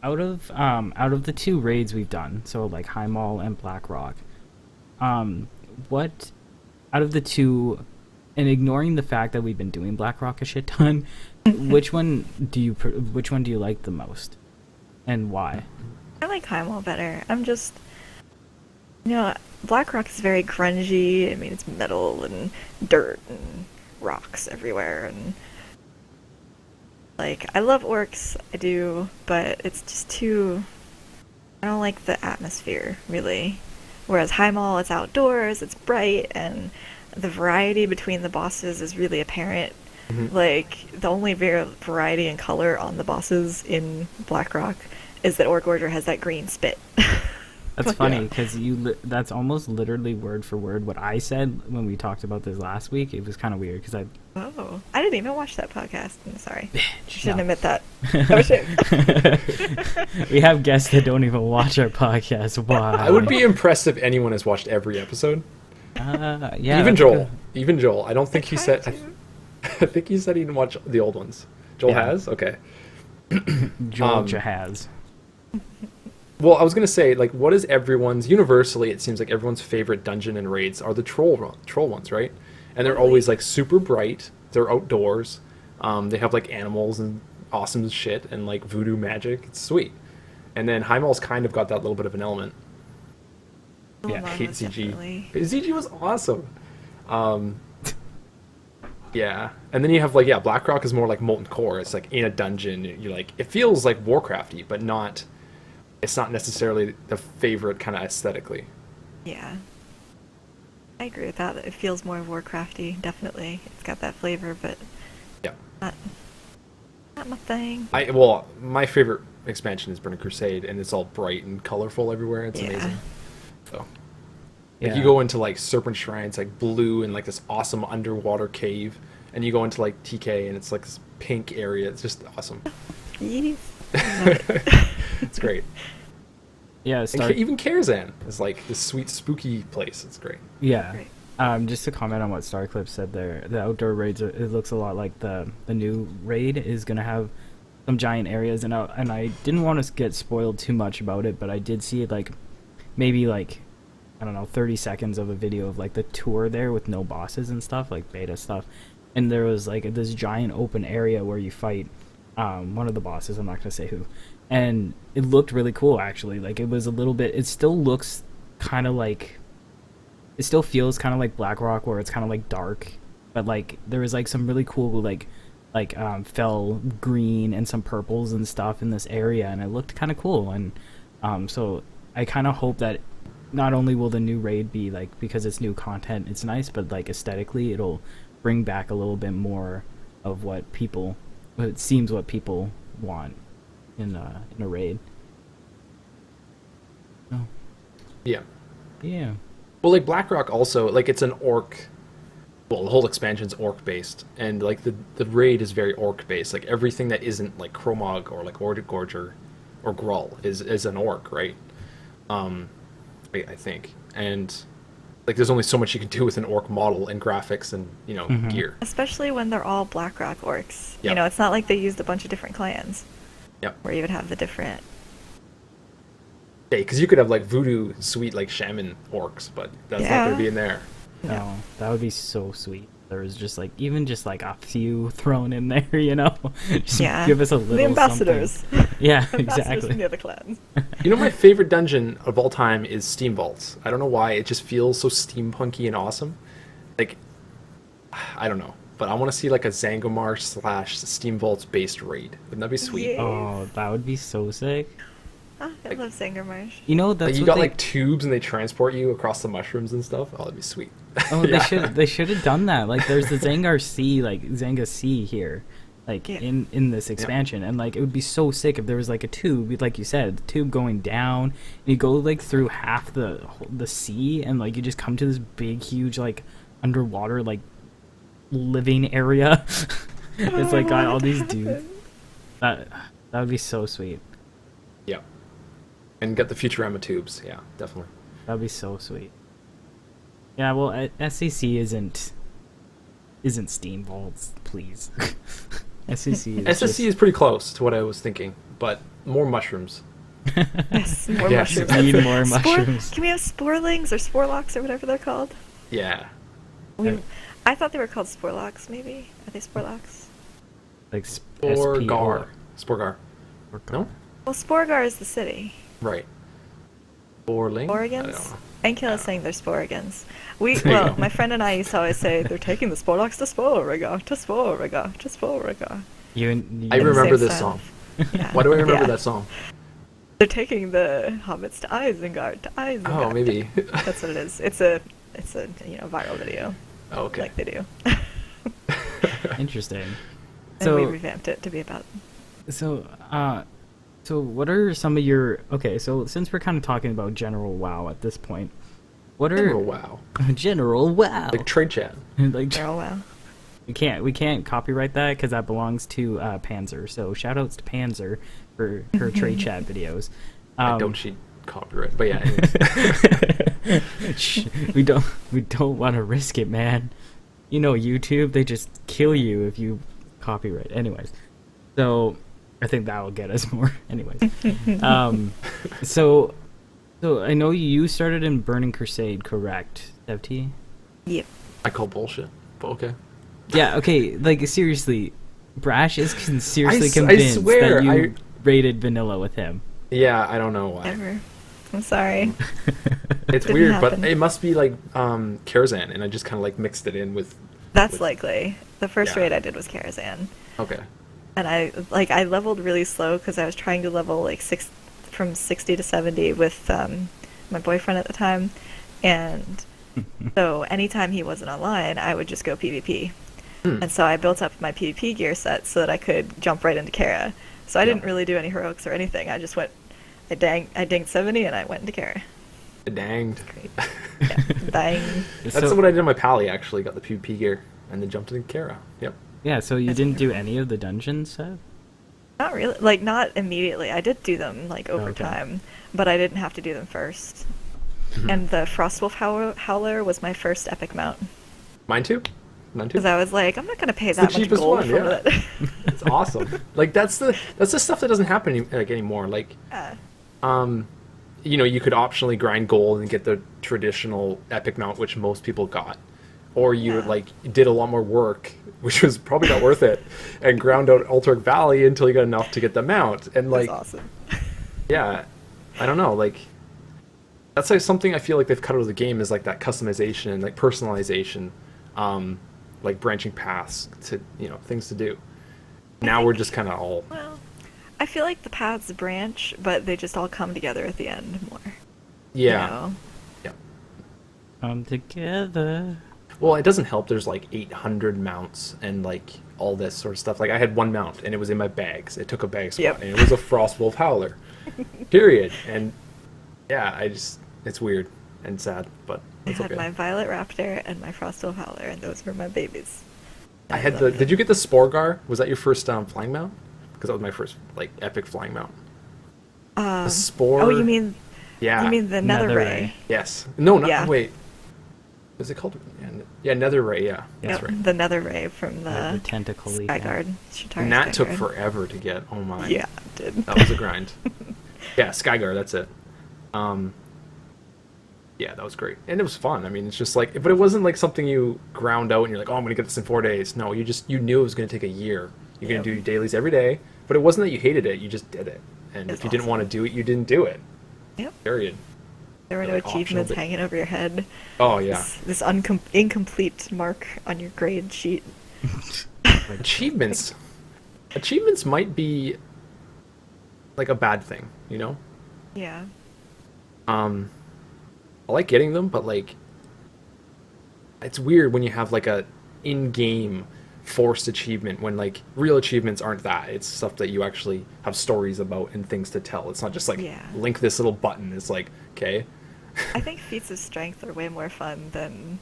Speaker 3: out of the 2 raids we've done, so like High Mall and Black Rock, what out of the 2, and ignoring the fact that we've been doing Black Rock a shit ton, which one do you like the most, and why?
Speaker 2: I like Heimel better. I'm just, Black Rock is very grungy. I mean, it's metal and dirt and rocks everywhere, and like, I love orcs, I do, but it's just too, I don't like the atmosphere, really. Whereas Heimel, it's outdoors, it's bright, and the variety between the bosses is really apparent. Like, the only variety in color on the bosses in Black Rock is that Orc Order has that green spit.
Speaker 3: That's funny because that's almost literally word for word what I said when we talked about this last week. It was kind of weird because
Speaker 2: Oh, I didn't even watch that podcast. I'm sorry.
Speaker 3: Bitch,
Speaker 2: Shouldn't
Speaker 3: no.
Speaker 2: admit that. Oh, shit.
Speaker 3: We have guests that don't even watch our podcast. Why?
Speaker 1: I would be impressed if anyone has watched every episode.
Speaker 3: Yeah.
Speaker 1: Even
Speaker 3: that's
Speaker 1: Joel.
Speaker 3: good.
Speaker 1: Even Joel. I don't think he said...
Speaker 2: tried
Speaker 1: I think he said he didn't watch the old ones. Joel
Speaker 3: Yeah.
Speaker 1: has? Okay.
Speaker 3: Joel Jahaz.
Speaker 1: Well, I was going to say, like, what is everyone's... Universally, it seems like everyone's favorite dungeon and raids are the troll ones, right? And they're always, like, super bright. They're outdoors. They have, like, animals and awesome shit and, like, voodoo magic. It's sweet. And then Heimal's kind of got that little bit of an element.
Speaker 3: Yeah,
Speaker 1: I hate
Speaker 2: was
Speaker 1: ZG.
Speaker 2: definitely-
Speaker 1: ZG was awesome. Yeah. And then you have, like, Blackrock is more like Molten Core. It's, like, in a dungeon. You like... It feels, like, Warcrafty, but not... It's not necessarily the favorite kind of aesthetically.
Speaker 2: Yeah. I agree with that. It feels more Warcrafty, definitely. It's got that flavor, but
Speaker 1: Yeah.
Speaker 2: not my thing.
Speaker 1: Well, my favorite expansion is Burning Crusade, and it's all bright and colorful everywhere. It's
Speaker 2: Yeah.
Speaker 1: amazing. So,
Speaker 3: Yeah.
Speaker 1: if you go into like Serpent Shrine, it's like blue and like this awesome underwater cave, and you go into like TK, and it's like this pink area. It's just awesome.
Speaker 2: Yes. Love it.
Speaker 1: It's great.
Speaker 3: Yeah,
Speaker 1: And even Karazhan is like this sweet spooky place. It's great.
Speaker 3: yeah.
Speaker 2: Great.
Speaker 3: Just to comment on what Starclip said there, the outdoor raids it looks a lot like the new raid is gonna have some giant areas, and I didn't want to get spoiled too much about it, but I did see like maybe like I don't know 30 seconds of a video of like the tour there with no bosses and stuff, like beta stuff, and there was like this giant open area where you fight one of the bosses. I'm not gonna say who. And it looked really cool, actually. Like, it was a little bit... It still looks kind of like... It still feels kind of like Black Rock, where it's kind of, like, dark. But, like, there was, like, some really cool, like fell green and some purples and stuff in this area. And it looked kind of cool. And so I kind of hope that not only will the new raid be, like... Because it's new content, it's nice. But, like, aesthetically, it'll bring back a little bit more of what people... It seems what people want in a raid. Oh.
Speaker 1: Yeah.
Speaker 3: Yeah.
Speaker 1: Well, like Blackrock also, like it's an orc. Well, the whole expansion's orc based, and like the raid is very orc based. Like everything that isn't like Chromog or like Gorger or Gruul is an orc, right? I think, and like there's only so much you can do with an orc model and graphics and gear.
Speaker 2: Especially when they're all Blackrock orcs.
Speaker 1: Yep.
Speaker 2: It's not like they used a bunch of different clans.
Speaker 1: Yep.
Speaker 2: Where you would have the different...
Speaker 1: Yeah, because you could have like voodoo sweet like shaman orcs, but that's not
Speaker 2: Yeah.
Speaker 1: going to be in there.
Speaker 3: No, that would be so sweet. there was just like even just like a few thrown in there, you know, just
Speaker 2: Yeah.
Speaker 3: give us a little
Speaker 2: The ambassadors.
Speaker 3: something. Yeah,
Speaker 2: Ambassadors
Speaker 3: exactly.
Speaker 2: from the other clans.
Speaker 1: You know, my favorite dungeon of all time is Steam Vaults. I don't know why, it just feels so steampunky and awesome. Like, I don't know, but I want to see like a Zangomarsh / Steam Vaults based raid. Wouldn't that be sweet?
Speaker 2: Yeah.
Speaker 3: Oh, that would be so sick.
Speaker 2: Oh, I love Zangermarsh.
Speaker 3: You know,
Speaker 1: Like,
Speaker 3: that's
Speaker 1: you
Speaker 3: what
Speaker 1: got
Speaker 3: they,
Speaker 1: like tubes and they transport you across the mushrooms and stuff. Oh, that'd be sweet.
Speaker 3: oh,
Speaker 1: Yeah.
Speaker 3: they should have done that. Like, there's the Zangar Sea, like Zanga Sea here, like
Speaker 2: Yeah.
Speaker 3: in this expansion, and like it would be so sick if there was like a tube, like you said, the tube going down, and you go like through half the sea, and like you just come to this big, huge like underwater like living area. It's like got all these dudes. That would be so sweet.
Speaker 1: Yeah. And get the Futurama tubes. Yeah, definitely.
Speaker 3: That'd be so sweet. Yeah, well, SCC isn't Steam Vaults, please. SCC is
Speaker 1: SSC is pretty close to what I was thinking, but more mushrooms.
Speaker 2: Yes, more
Speaker 1: Yes.
Speaker 2: mushrooms.
Speaker 3: Need
Speaker 2: That's it.
Speaker 3: more mushrooms.
Speaker 2: Can we have sporelings or sporelocks or whatever they're called?
Speaker 1: Yeah.
Speaker 2: I thought they were called sporelocks, maybe. Are they sporelocks?
Speaker 3: Like
Speaker 1: Sporgar. Sporgar. No?
Speaker 2: Well, Sporgar is the city.
Speaker 1: Right. Sporling? I don't
Speaker 2: Sporigans?
Speaker 1: know.
Speaker 2: Ankiel is saying they're Sporigans.
Speaker 1: There you
Speaker 2: Well,
Speaker 1: go.
Speaker 2: my friend and I used to always say they're taking the Sporelocks to Sporriga, to Sporriga, to Sporriga.
Speaker 3: You
Speaker 1: I
Speaker 2: In the
Speaker 1: remember
Speaker 2: same
Speaker 1: this
Speaker 2: style.
Speaker 1: song.
Speaker 2: Yeah.
Speaker 1: Why do I remember
Speaker 2: Yeah.
Speaker 1: that song?
Speaker 2: They're taking the hobbits to Isengard, to Isengard.
Speaker 1: Oh, maybe.
Speaker 2: That's what it is. It's a viral video.
Speaker 1: Oh, okay.
Speaker 2: Like they do.
Speaker 3: Interesting.
Speaker 2: And we
Speaker 3: So,
Speaker 2: revamped it to be about.
Speaker 3: so what are some of your so since we're kind of talking about general WoW at this point, what are
Speaker 1: Oh, wow.
Speaker 3: general WoW
Speaker 1: Like trade chat.
Speaker 3: like
Speaker 2: Oh wow.
Speaker 3: we can't copyright that because that belongs to Panzer. So shout outs to Panzer for her trade chat videos.
Speaker 1: I don't cheat copyright. But yeah, anyways.
Speaker 3: Shh, we don't want to risk it, man. You know, YouTube, they just kill you if you copyright. Anyways, so I think that will get us more. Anyways, so I know you started in Burning Crusade, correct, FT?
Speaker 2: Yep.
Speaker 1: I call bullshit. But okay.
Speaker 3: Yeah. Okay. Like seriously, Brash is seriously
Speaker 1: I
Speaker 3: convinced
Speaker 1: swear,
Speaker 3: that you raided vanilla with him.
Speaker 1: Yeah, I don't know why.
Speaker 2: Ever. I'm sorry.
Speaker 1: It's
Speaker 2: Didn't
Speaker 1: weird,
Speaker 2: happen.
Speaker 1: but it must be like Karazhan, and I just kind of like mixed it in with.
Speaker 2: That's likely. The first
Speaker 1: Yeah.
Speaker 2: raid I did was Karazhan.
Speaker 1: Okay.
Speaker 2: And I leveled really slow because I was trying to level like from 60 to 70 with my boyfriend at the time, and so anytime he wasn't online, I would just go PvP. And so I built up my PvP gear set so that I could jump right into Kara. So I didn't really do any heroics or anything. I just went, I dinged 70 and I went into Kara.
Speaker 1: Danged.
Speaker 2: Great. Yeah, dang.
Speaker 1: That's what I did in my pally, actually. Got the PvP gear and then jumped into Kara. Yep.
Speaker 3: Yeah. So you
Speaker 2: That's
Speaker 3: didn't do
Speaker 2: wonderful.
Speaker 3: any of the dungeons, Seb?
Speaker 2: Not really, like not immediately. I did do them like over
Speaker 3: Okay.
Speaker 2: time, but I didn't have to do them first. And the Frostwolf Howler was my first epic mount.
Speaker 1: Mine too. Mine too.
Speaker 2: Because I was like, I'm not going to pay
Speaker 1: It's the
Speaker 2: that much
Speaker 1: cheapest
Speaker 2: gold
Speaker 1: one,
Speaker 2: for
Speaker 1: yeah.
Speaker 2: that.
Speaker 1: It's awesome. Like that's the stuff that doesn't happen anymore. Like, you know, you could optionally grind gold and get the traditional epic mount, which most people got, or you
Speaker 2: Yeah.
Speaker 1: like did a lot more work, which was probably not worth it, and ground out Ulteric Valley until you got enough to get the mount. And like,
Speaker 2: That's awesome.
Speaker 1: yeah, I don't know, like that's like something I feel like they've cut out of the game is like that customization and like personalization, like branching paths to, you know, things to do. Now we're just kind of all
Speaker 2: Well, I feel like the paths branch, but they just all come together at the end more.
Speaker 1: yeah.
Speaker 2: You know?
Speaker 1: Yeah.
Speaker 3: Come together.
Speaker 1: Well, it doesn't help. There's like 800 mounts and like all this sort of stuff. Like I had one mount and it was in my bags. It took a bag spot
Speaker 2: Yep.
Speaker 1: and it was a Frostwolf Howler. Period. And yeah, it's weird and sad, but
Speaker 2: I
Speaker 1: it's
Speaker 2: had
Speaker 1: okay.
Speaker 2: my Violet Raptor and my Frostwolf Howler, and those were my babies.
Speaker 1: I had
Speaker 2: love
Speaker 1: the.
Speaker 2: them.
Speaker 1: Did you get the Sporgar? Was that your first flying mount? Because that was my first like epic flying mount. The Spore.
Speaker 2: Oh, you mean
Speaker 1: Yeah.
Speaker 2: you mean the
Speaker 3: Nether
Speaker 2: Nether
Speaker 3: Ray.
Speaker 2: Ray?
Speaker 1: Yes. No. Not,
Speaker 2: Yeah.
Speaker 1: Wait. Is it called? Yeah. Nether Ray. Yeah. That's
Speaker 2: Yep,
Speaker 1: right.
Speaker 2: the Nether Ray from
Speaker 3: The
Speaker 2: the
Speaker 3: tentacle.
Speaker 2: Skyguard. Shatara
Speaker 1: And that took
Speaker 2: Skyguard.
Speaker 1: forever to get. Oh my.
Speaker 2: Yeah, it did.
Speaker 1: That was a grind. Yeah, Skyguard, that's it. Yeah, that was great, and it was fun. I mean, it's just like, but it wasn't like something you ground out and you're like, oh, I'm gonna get this in 4 days. No, you knew it was gonna take a year. You're gonna do your dailies every day, but it wasn't that you hated it. You just did it, and if you didn't want to do it, you didn't do it.
Speaker 2: Yep.
Speaker 1: Period.
Speaker 2: There were no achievements hanging over your head.
Speaker 1: Oh yeah.
Speaker 2: This incomplete mark on your grade sheet.
Speaker 1: Achievements. Achievements might be like a bad thing, you know?
Speaker 2: Yeah.
Speaker 1: I like getting them, but like it's weird when you have like a in-game forced achievement when like real achievements aren't that. It's stuff that you actually have stories about and things to tell. It's not just like link this little button. It's like, okay.
Speaker 2: I think feats of strength are way more fun than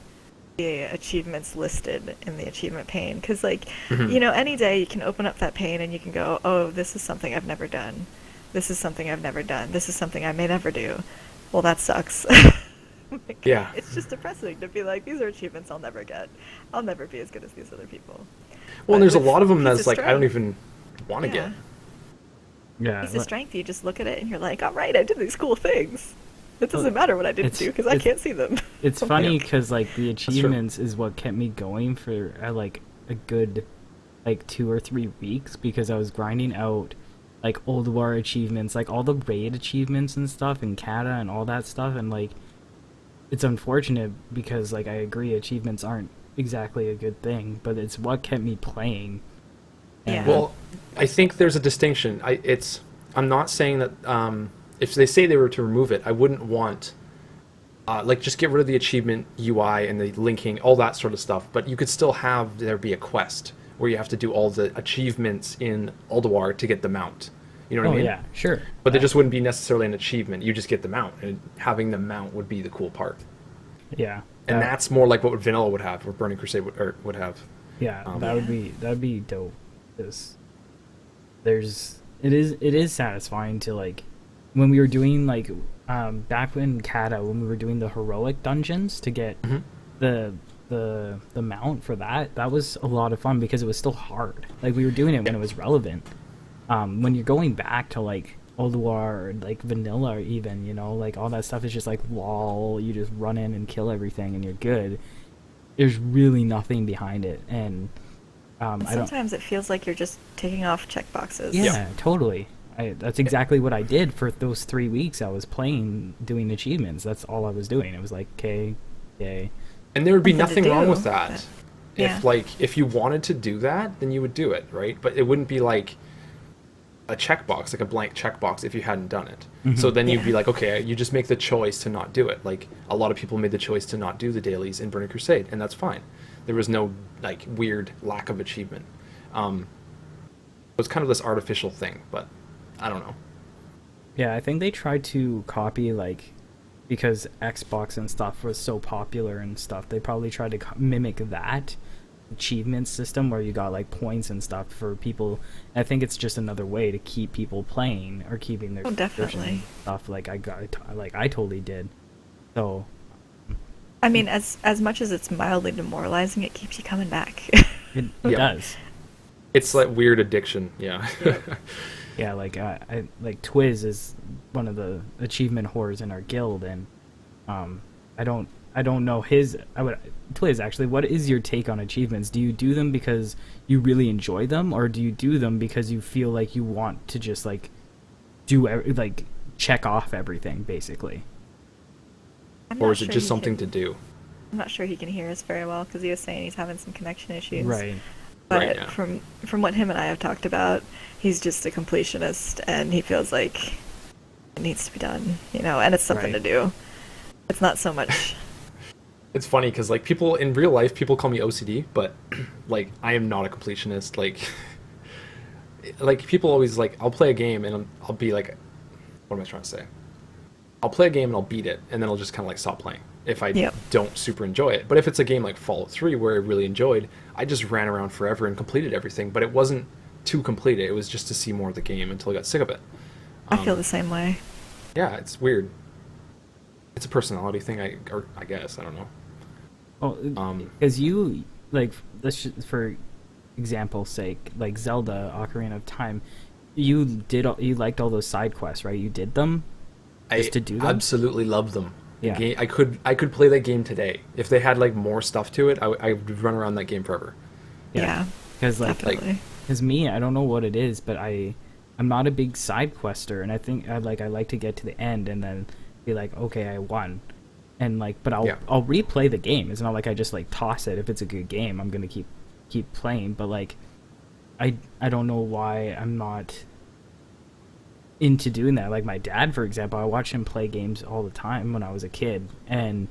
Speaker 2: the achievements listed in the achievement pane, because like you know, any day you can open up that pane and you can go, oh, this is something I've never done, this is something I've never done, this is something I may never do. Well, that sucks. Like,
Speaker 1: yeah,
Speaker 2: it's just depressing to be like, these are achievements I'll never get, I'll never be as good as these other people.
Speaker 1: Well, and there's a lot of them that's like, I don't even want to get.
Speaker 3: Yeah,
Speaker 2: feats of strength, you just look at it and you're like, all right, I did these cool things. It doesn't matter what I didn't do because I can't see them.
Speaker 3: It's funny because like the achievements is what kept me going for like a good like 2 or 3 weeks, because I was grinding out like old war achievements, like all the raid achievements and stuff, and kata and all that stuff, and like it's unfortunate because like I agree achievements aren't exactly a good thing, but it's what kept me playing.
Speaker 2: Yeah.
Speaker 1: Well, I think there's a distinction. I'm not saying that if they say they were to remove it, I wouldn't want like just get rid of the achievement UI and the linking, all that sort of stuff. But you could still have there be a quest where you have to do all the achievements in Ulduar to get the mount. You know what I mean?
Speaker 3: Oh yeah, sure.
Speaker 1: But there just wouldn't be necessarily an achievement. You just get the mount, and having the mount would be the cool part.
Speaker 3: Yeah.
Speaker 1: And that's more like what Vanilla would have, or Burning Crusade would have.
Speaker 3: Yeah, that would be dope. Because it is satisfying to like when we were doing like back when Kata, when we were doing the heroic dungeons to get the mount for that was a lot of fun because it was still hard. Like we were doing it when it was relevant. When you're going back to like Old War or like Vanilla even, you know, like all that stuff is just like lol, you just run in and kill everything and you're good. There's really nothing behind it, and
Speaker 2: sometimes it feels like you're just taking off checkboxes.
Speaker 3: Yeah, totally. That's exactly what I did for those 3 weeks I was playing, doing achievements. That's all I was doing. It was like, okay, yay.
Speaker 1: And there would be nothing wrong with that.
Speaker 2: But,
Speaker 1: If you wanted to do that, then you would do it, right? But it wouldn't be like a checkbox, like a blank checkbox if you hadn't done it. So then you'd be like, okay, you just make the choice to not do it. Like a lot of people made the choice to not do the dailies in Burning Crusade, and that's fine. There was no like weird lack of achievement. It was kind of this artificial thing, but I don't know.
Speaker 3: Yeah, I think they tried to copy like, because Xbox and stuff was so popular and stuff, they probably tried to mimic that achievement system where you got like points and stuff for people. I think it's just another way to keep people playing or keeping their
Speaker 2: definitely
Speaker 3: stuff. Like I totally did. So
Speaker 2: I mean, as much as it's mildly demoralizing, it keeps you coming back.
Speaker 3: it does.
Speaker 1: It's like weird addiction. Yeah.
Speaker 3: Yeah, like I like Twiz is one of the achievement whores in our guild, and I don't know his. Twiz, actually, what is your take on achievements? Do you do them because you really enjoy them, or do you do them because you feel like you want to just like like check off everything, basically?
Speaker 1: Or is it just something to do?
Speaker 2: I'm not sure he can hear us very well because he was saying he's having some connection issues.
Speaker 3: Right.
Speaker 2: But from what him and I have talked about, he's just a completionist, and he feels like it needs to be done, you know, and it's something to do. It's not so much.
Speaker 1: It's funny because like people in real life, people call me OCD, but like I am not a completionist. Like people always like, I'll play a game and I'll be like, what am I trying to say? I'll play a game and I'll beat it, and then I'll just kind of like stop playing if I don't super enjoy it. But if it's a game like Fallout 3 where I really enjoyed, I just ran around forever and completed everything. But it wasn't to complete it; it was just to see more of the game until I got sick of it.
Speaker 2: I feel the same way.
Speaker 1: Yeah, it's weird. It's a personality thing, I guess. I don't know.
Speaker 3: Well, because you like, for example's sake, like Zelda: Ocarina of Time, you liked all those side quests, right? You did them just to do them.
Speaker 1: Absolutely love them.
Speaker 3: Yeah.
Speaker 1: I could play that game today if they had like more stuff to it. I would run around that game forever.
Speaker 2: Yeah.
Speaker 3: Because
Speaker 2: Definitely.
Speaker 3: because me, I don't know what it is, but I'm not a big side quester, and I think I like to get to the end and then be like, okay, I won, and like, but I'll replay the game. It's not like I just like toss it. If it's a good game, I'm gonna keep playing. But like, I don't know why I'm not into doing that. Like my dad, for example, I watched him play games all the time when I was a kid, and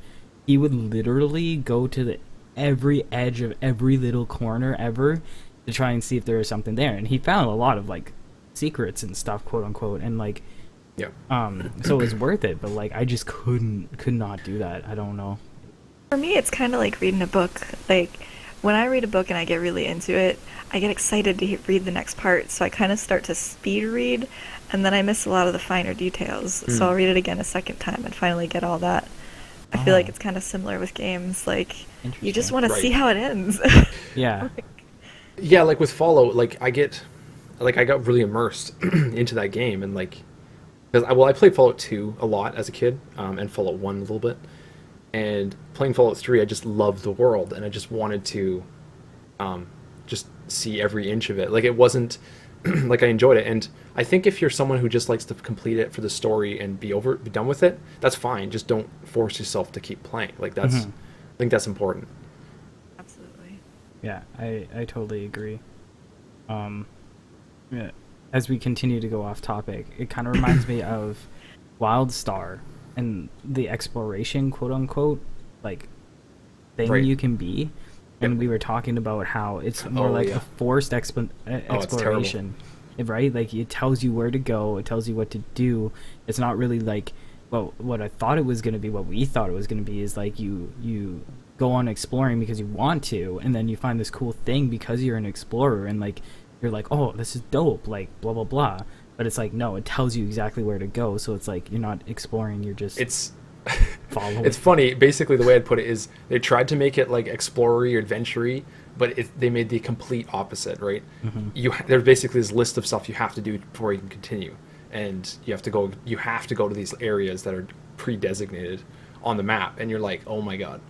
Speaker 3: he would literally go to every edge of every little corner ever to try and see if there was something there, and he found a lot of like secrets and stuff, quote unquote, and like so it was worth it. But like I just could not do that. I don't know.
Speaker 2: For me, it's kind of like reading a book. Like when I read a book and I get really into it, I get excited to read the next part, so I kind of start to speed read, and then I miss a lot of the finer details. So I'll read it again a second time and finally get all that. I feel like it's kind of similar with games. Like you just want to see how it ends.
Speaker 3: Yeah.
Speaker 1: Yeah, like with Fallout, like I got really immersed into that game, and like, because I played Fallout 2 a lot as a kid, and Fallout 1 a little bit, and playing Fallout 3, I just loved the world, and I just wanted to, just see every inch of it. Like it wasn't, like I enjoyed it, and I think if you're someone who just likes to complete it for the story and be done with it, that's fine. Just don't force yourself to keep playing. Like that's, I think that's important.
Speaker 2: Absolutely.
Speaker 3: Yeah, I totally agree. Yeah, as we continue to go off topic, it kind of reminds me of WildStar and the exploration, quote unquote, like thing you can be. And we were talking about how it's more like a forced exploration, right? Like it tells you where to go, it tells you what to do. It's not really like, well, what I thought it was going to be, what we thought it was going to be is like you go on exploring because you want to, and then you find this cool thing because you're an explorer, and like you're like, oh, this is dope, like blah blah blah. But it's like, no, it tells you exactly where to go, so it's like you're not exploring, you're just following.
Speaker 1: It's funny, basically the way I'd put it is they tried to make it like explorer-y or adventure-y, but they made the complete opposite, right? There's basically this list of stuff you have to do before you can continue, and you have to go to these areas that are pre-designated on the map, and you're like, oh my god.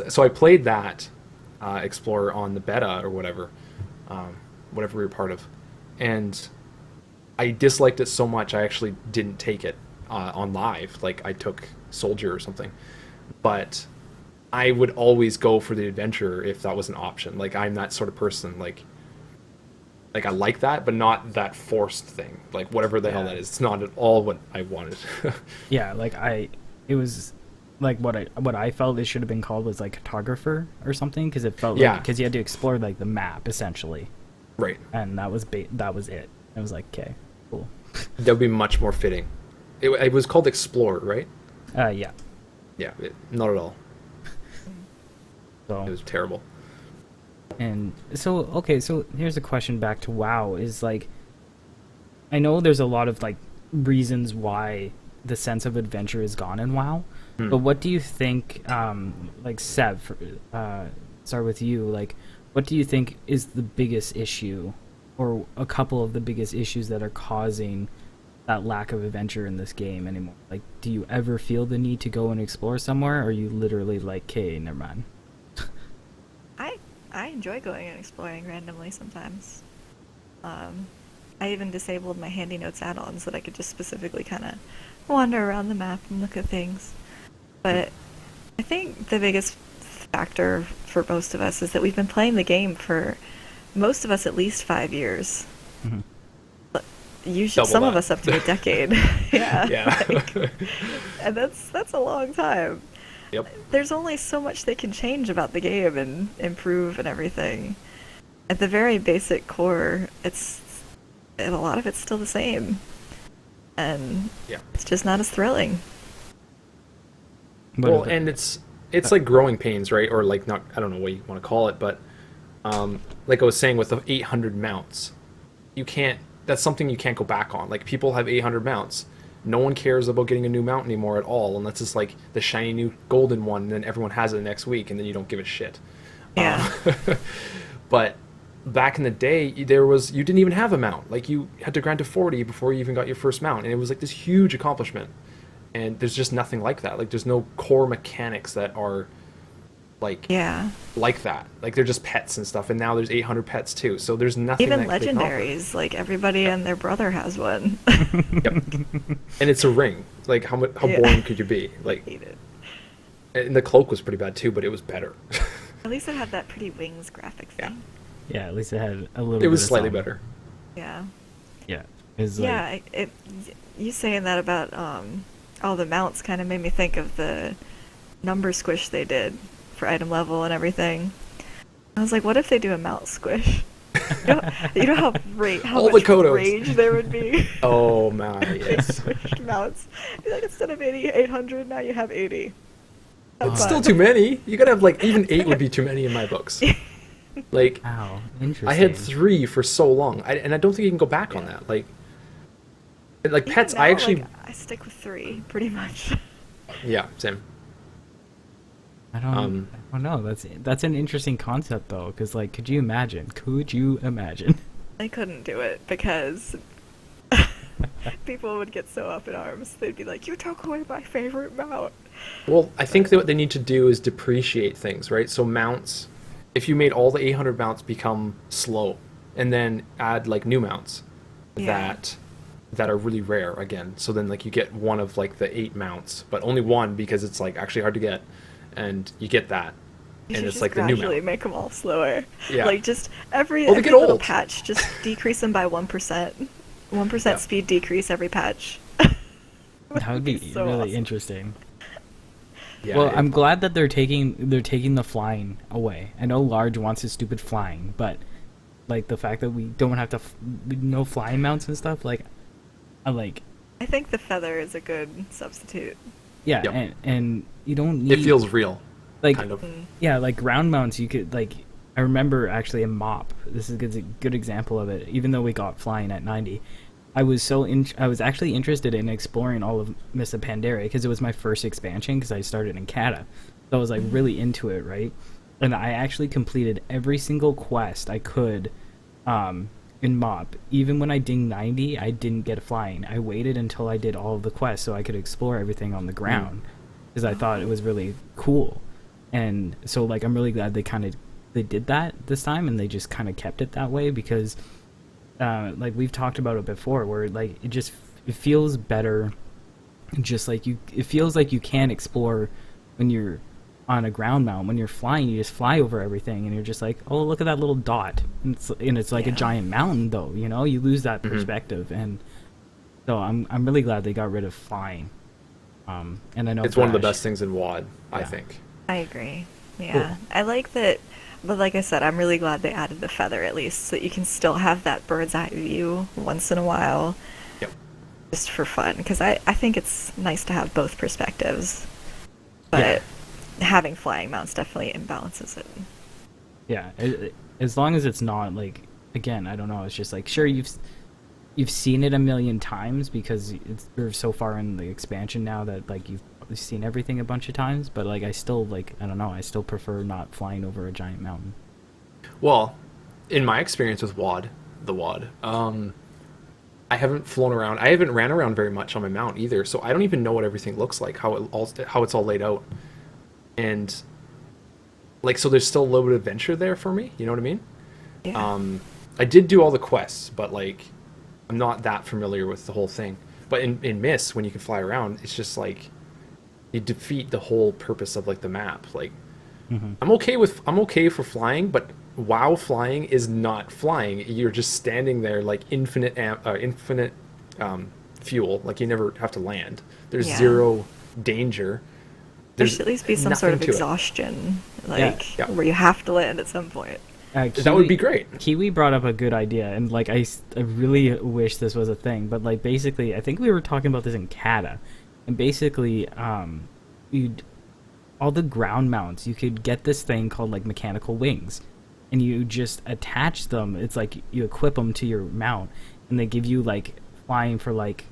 Speaker 1: So I played that Explorer on the beta or whatever we were part of, and I disliked it so much I actually didn't take it on live. Like I took Soldier or something, but I would always go for the adventure if that was an option. Like I'm that sort of person. Like I like that, but not that forced thing. Like whatever the hell that is, it's not at all what I wanted.
Speaker 3: Yeah, like it was like what I felt it should have been called was like cartographer or something, because it felt like, because you had to explore like the map essentially. Right. And that was it. I was like, okay, cool.
Speaker 1: That would be much more fitting. It was called Explorer, right?
Speaker 3: Yeah.
Speaker 1: Yeah, not at all.
Speaker 3: So
Speaker 1: it was terrible.
Speaker 3: And so, okay, so here's a question back to WoW, is like, I know there's a lot of like reasons why the sense of adventure is gone in WoW, but what do you think, like Sev, start with you, like, what do you think is the biggest issue, or a couple of the biggest issues that are causing that lack of adventure in this game anymore? Like, do you ever feel the need to go and explore somewhere, or are you literally like, okay, never mind?
Speaker 2: I enjoy going and exploring randomly sometimes. I even disabled my Handy Notes add-on so that I could just specifically kind of wander around the map and look at things. But I think the biggest factor for most of us is that we've been playing the game for, most of us, at least 5 years. Some of us up to a decade. Yeah. And that's a long time. Yep. There's only so much they can change about the game and improve and everything. At the very basic core, a lot of it's still the same. And it's just not as thrilling.
Speaker 1: Well, and it's like growing pains, right? Or like, not, I don't know what you want to call it, but like I was saying with the 800 mounts, that's something you can't go back on. Like people have 800 mounts. No one cares about getting a new mount anymore at all, unless it's like the shiny new golden one, and then everyone has it the next week, and then you don't give a shit.
Speaker 2: Yeah.
Speaker 1: But back in the day, you didn't even have a mount. Like you had to grind to 40 before you even got your first mount, and it was like this huge accomplishment. and there's just nothing like that. Like there's no core mechanics that are like like that. Like they're just pets and stuff, and now there's 800 pets too. So there's nothing.
Speaker 2: Even
Speaker 1: that
Speaker 2: legendaries, like everybody and their brother has one.
Speaker 1: Yep. And it's a ring. Like how boring could you be? Like,
Speaker 2: hate it.
Speaker 1: And the cloak was pretty bad too, but it was better.
Speaker 2: At least it had that pretty wings graphic thing.
Speaker 3: Yeah, at least it had a little.
Speaker 1: It was
Speaker 3: bit
Speaker 1: slightly
Speaker 3: of
Speaker 1: better.
Speaker 2: Yeah.
Speaker 3: Yeah. Like...
Speaker 2: You saying that about all the mounts kind of made me think of the number squish they did for item level and everything. I was like, what if they do a mount squish? You know how
Speaker 1: all
Speaker 2: much
Speaker 1: the
Speaker 2: rage there would be.
Speaker 1: Oh my, yes.
Speaker 2: Squished mounts. Be like, instead of 800, now you have 80.
Speaker 1: It's still too many. You gotta have like even 8 would be too many in my books. Like,
Speaker 3: wow, interesting.
Speaker 1: I had 3 for so long, and I don't think you can go back on that. Like pets,
Speaker 2: now,
Speaker 1: I actually
Speaker 2: I stick with 3 pretty much.
Speaker 1: Yeah, same.
Speaker 3: I don't know. That's an interesting concept though, because like, could you imagine?
Speaker 2: I couldn't do it because people would get so up in arms. They'd be like, "You took away my favorite mount."
Speaker 1: Well, I think that what they need to do is depreciate things, right? So mounts, if you made all the 800 mounts become slow, and then add like new mounts that are really rare again. So then like you get one of like the 8 mounts, but only one because it's like actually hard to get, and you get that, and it's like the new mount.
Speaker 2: Make them all slower.
Speaker 1: Yeah.
Speaker 2: Like just every
Speaker 1: get
Speaker 2: little
Speaker 1: old.
Speaker 2: patch, just decrease them by 1%. 1% speed decrease every patch.
Speaker 3: That would be
Speaker 2: so
Speaker 3: really
Speaker 2: awesome.
Speaker 3: Interesting.
Speaker 1: Yeah,
Speaker 3: well, I'm glad that they're taking the flying away. I know Large wants his stupid flying, but like the fact that we don't have to no flying mounts and stuff, like I
Speaker 2: think the feather is a good substitute.
Speaker 3: Yeah, and you don't need...
Speaker 1: It feels real,
Speaker 3: like,
Speaker 1: kind of.
Speaker 3: Yeah, like ground mounts, you could, like... I remember actually a mop. This is a good example of it. Even though we got flying at 90, I was actually interested in exploring all of Mists of Pandaria because it was my first expansion because I started in Cata. So I was like really into it, right? And I actually completed every single quest I could in Mop. Even when I dinged 90, I didn't get flying. I waited until I did all of the quests so I could explore everything on the ground because I thought it was really cool. And so like I'm really glad they did that this time, and they just kind of kept it that way because like we've talked about it before, where like it feels better, just like it feels like you can explore when you're on a ground mount. When you're flying, you just fly over everything and you're just like, oh, look at that little dot, and it's like a giant mountain though, you know. You lose that perspective. And so I'm really glad they got rid of flying. And I know
Speaker 1: it's one of the best things in WoD, I think.
Speaker 2: I agree. Yeah.
Speaker 1: Cool.
Speaker 2: I like that. But like I said, I'm really glad they added the feather at least, so that you can still have that bird's eye view once in a while.
Speaker 1: Yep.
Speaker 2: Just for fun, because I think it's nice to have both perspectives. But having flying mounts definitely imbalances it.
Speaker 3: Yeah, as long as it's not like, again, I don't know, it's just like, sure, you've seen it a million times because you're so far in the expansion now that like you've seen everything a bunch of times, but like I still like, I don't know, I still prefer not flying over a giant mountain.
Speaker 1: Well, in my experience with WoD, I haven't flown around. I haven't ran around very much on my mount either, so I don't even know what everything looks like, how it's all laid out. And like, so there's still a little bit of adventure there for me, you know what I mean?
Speaker 2: Yeah.
Speaker 1: I did do all the quests, but like I'm not that familiar with the whole thing. But in Mists, when you can fly around, it's just like you defeat the whole purpose of like the map. Like I'm okay for flying, but WoW flying is not flying. You're just standing there like infinite fuel. Like you never have to land. There's zero danger.
Speaker 2: There should at least be some sort of exhaustion, like where you have to land at some point.
Speaker 1: That would be great.
Speaker 3: Kiwi brought up a good idea, and like I really wish this was a thing, but like basically, I think we were talking about this in Cata, and basically, all the ground mounts, you could get this thing called like mechanical wings, and you just attach them. It's like you equip them to your mount, and they give you like flying for like,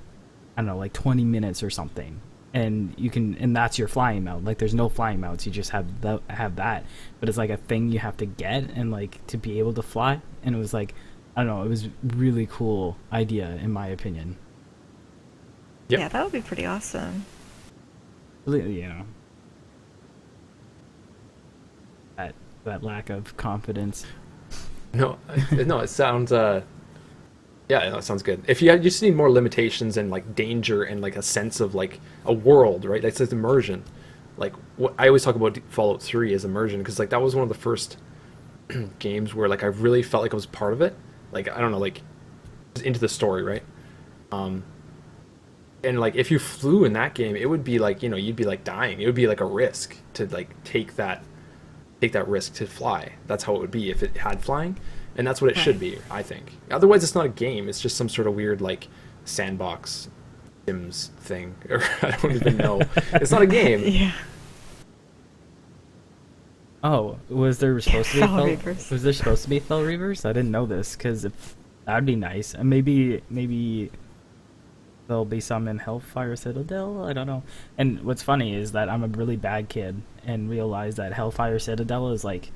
Speaker 3: I don't know, like 20 minutes or something. And you can, and that's your flying mount. Like there's no flying mounts, you just have that, but it's like a thing you have to get and like to be able to fly. And it was like, I don't know, it was really cool idea in my opinion.
Speaker 1: Yep.
Speaker 2: Yeah, that would be pretty awesome.
Speaker 3: You know, that lack of confidence.
Speaker 1: No, no, it sounds yeah, no, it sounds good. If you just need more limitations and like danger and like a sense of like a world, right? That's like immersion. Like what I always talk about Fallout 3 as immersion because like that was one of the first games where like I really felt like I was part of it. Like I don't know, like into the story, right? And like if you flew in that game, it would be like, you know, you'd be like dying. It would be like a risk to like take that risk to fly. That's how it would be if it had flying, and that's what it should be, I think. Otherwise, it's not a game. It's just some sort of weird like sandbox Sims thing, or I don't even know. It's not a game.
Speaker 2: Yeah.
Speaker 3: Oh, was there supposed to be
Speaker 2: Fell Reavers.
Speaker 3: Was there supposed to be Fell Reavers? I didn't know this because that'd be nice. And maybe there'll be some in Hellfire Citadel. I don't know. And what's funny is that I'm a really bad kid and realize that Hellfire Citadel is like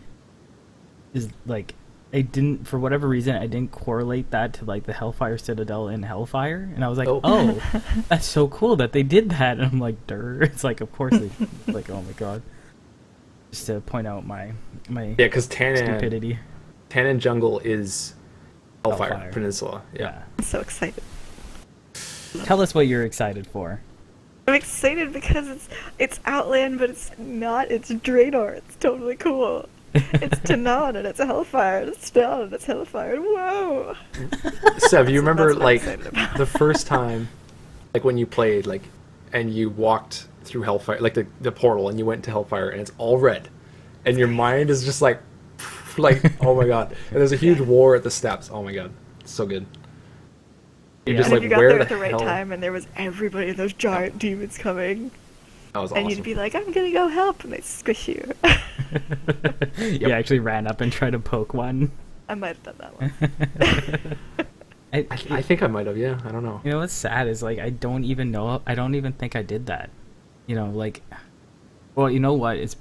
Speaker 3: I didn't, for whatever reason, I didn't correlate that to like the Hellfire Citadel in Hellfire, and I was like, oh, that's so cool that they did that. And I'm like, durr. It's like, of course they like, oh my god. Just to point out my
Speaker 1: because
Speaker 3: stupidity.
Speaker 1: Tannin Jungle is Hellfire Peninsula. Yeah.
Speaker 2: I'm so excited.
Speaker 3: Tell us what you're excited for.
Speaker 2: I'm excited because it's Outland, but it's not. It's Draenor. It's totally cool. It's Tanaan and it's a Hellfire. It's Tanaan and it's Hellfire. Whoa!
Speaker 1: Seb, you remember like the first time, like when you played, like, and you walked through Hellfire, like the portal, and you went to Hellfire, and it's all red, and your mind is just like oh my god! And there's a huge war at the steps. Oh my god, it's so good. You're just
Speaker 2: and
Speaker 1: like,
Speaker 2: if you got
Speaker 1: where
Speaker 2: there at the
Speaker 1: hell?
Speaker 2: right time, and there was everybody, those giant demons coming.
Speaker 1: That was
Speaker 2: And
Speaker 1: awesome.
Speaker 2: you'd be like, I'm gonna go help, and they squish you.
Speaker 3: You actually ran up and tried to poke one.
Speaker 2: I might have done that one.
Speaker 1: I think I might have. Yeah, I don't know.
Speaker 3: You know what's sad is like I don't even think I did that. You know, like, well, you know what? It's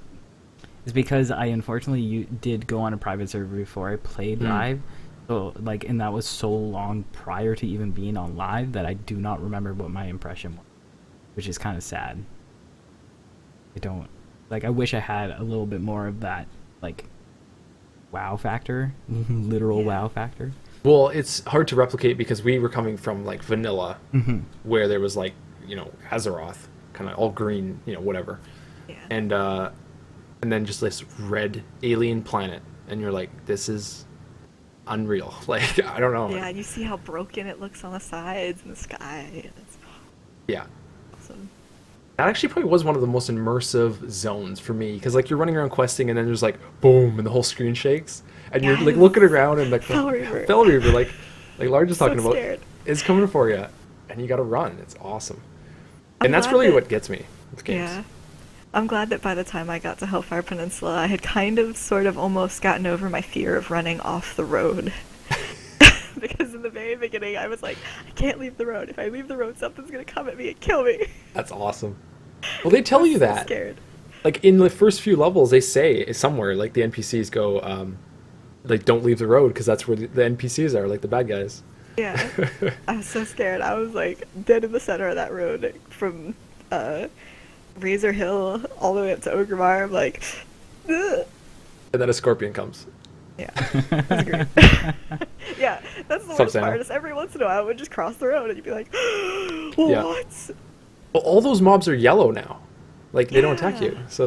Speaker 3: because I unfortunately did go on a private server before I played live. So like, and that was so long prior to even being on live that I do not remember what my impression was, which is kind of sad. I don't, like, I wish I had a little bit more of that, like, wow factor, literal wow factor.
Speaker 1: Well, it's hard to replicate because we were coming from like vanilla, where there was like, you know, Azeroth, kind of all green, you know, whatever, and then just this red alien planet, and you're like, this is unreal. Like, I don't know.
Speaker 2: Yeah, and you see how broken it looks on the sides and the sky. And it's awesome.
Speaker 1: That actually probably was one of the most immersive zones for me, because like you're running around questing and then there's like boom and the whole screen shakes and you're like looking around and like
Speaker 2: Fell Reaver,
Speaker 1: like Large is talking about
Speaker 2: scared.
Speaker 1: is coming for you and you got to run. It's awesome. And that's really what gets me with games.
Speaker 2: Yeah. I'm glad that by the time I got to Hellfire Peninsula, I had kind of sort of almost gotten over my fear of running off the road. Because in the very beginning, I was like, I can't leave the road. If I leave the road, something's going to come at me and kill me.
Speaker 1: That's awesome. Well, they tell you that.
Speaker 2: Scared.
Speaker 1: Like in the first few levels, they say somewhere, like the NPCs go, like, don't leave the road because that's where the NPCs are, like the bad guys.
Speaker 2: Yeah. I was so scared. I was like dead in the center of that road from Razor Hill all the way up to Orgrimmar. I'm like, ugh.
Speaker 1: And then a scorpion comes.
Speaker 2: Yeah. That's great. Yeah, that's the worst part. Is every once in a while it would just cross the road and you'd be like, what?
Speaker 1: Well, all those mobs are yellow now. Like, they don't attack you. So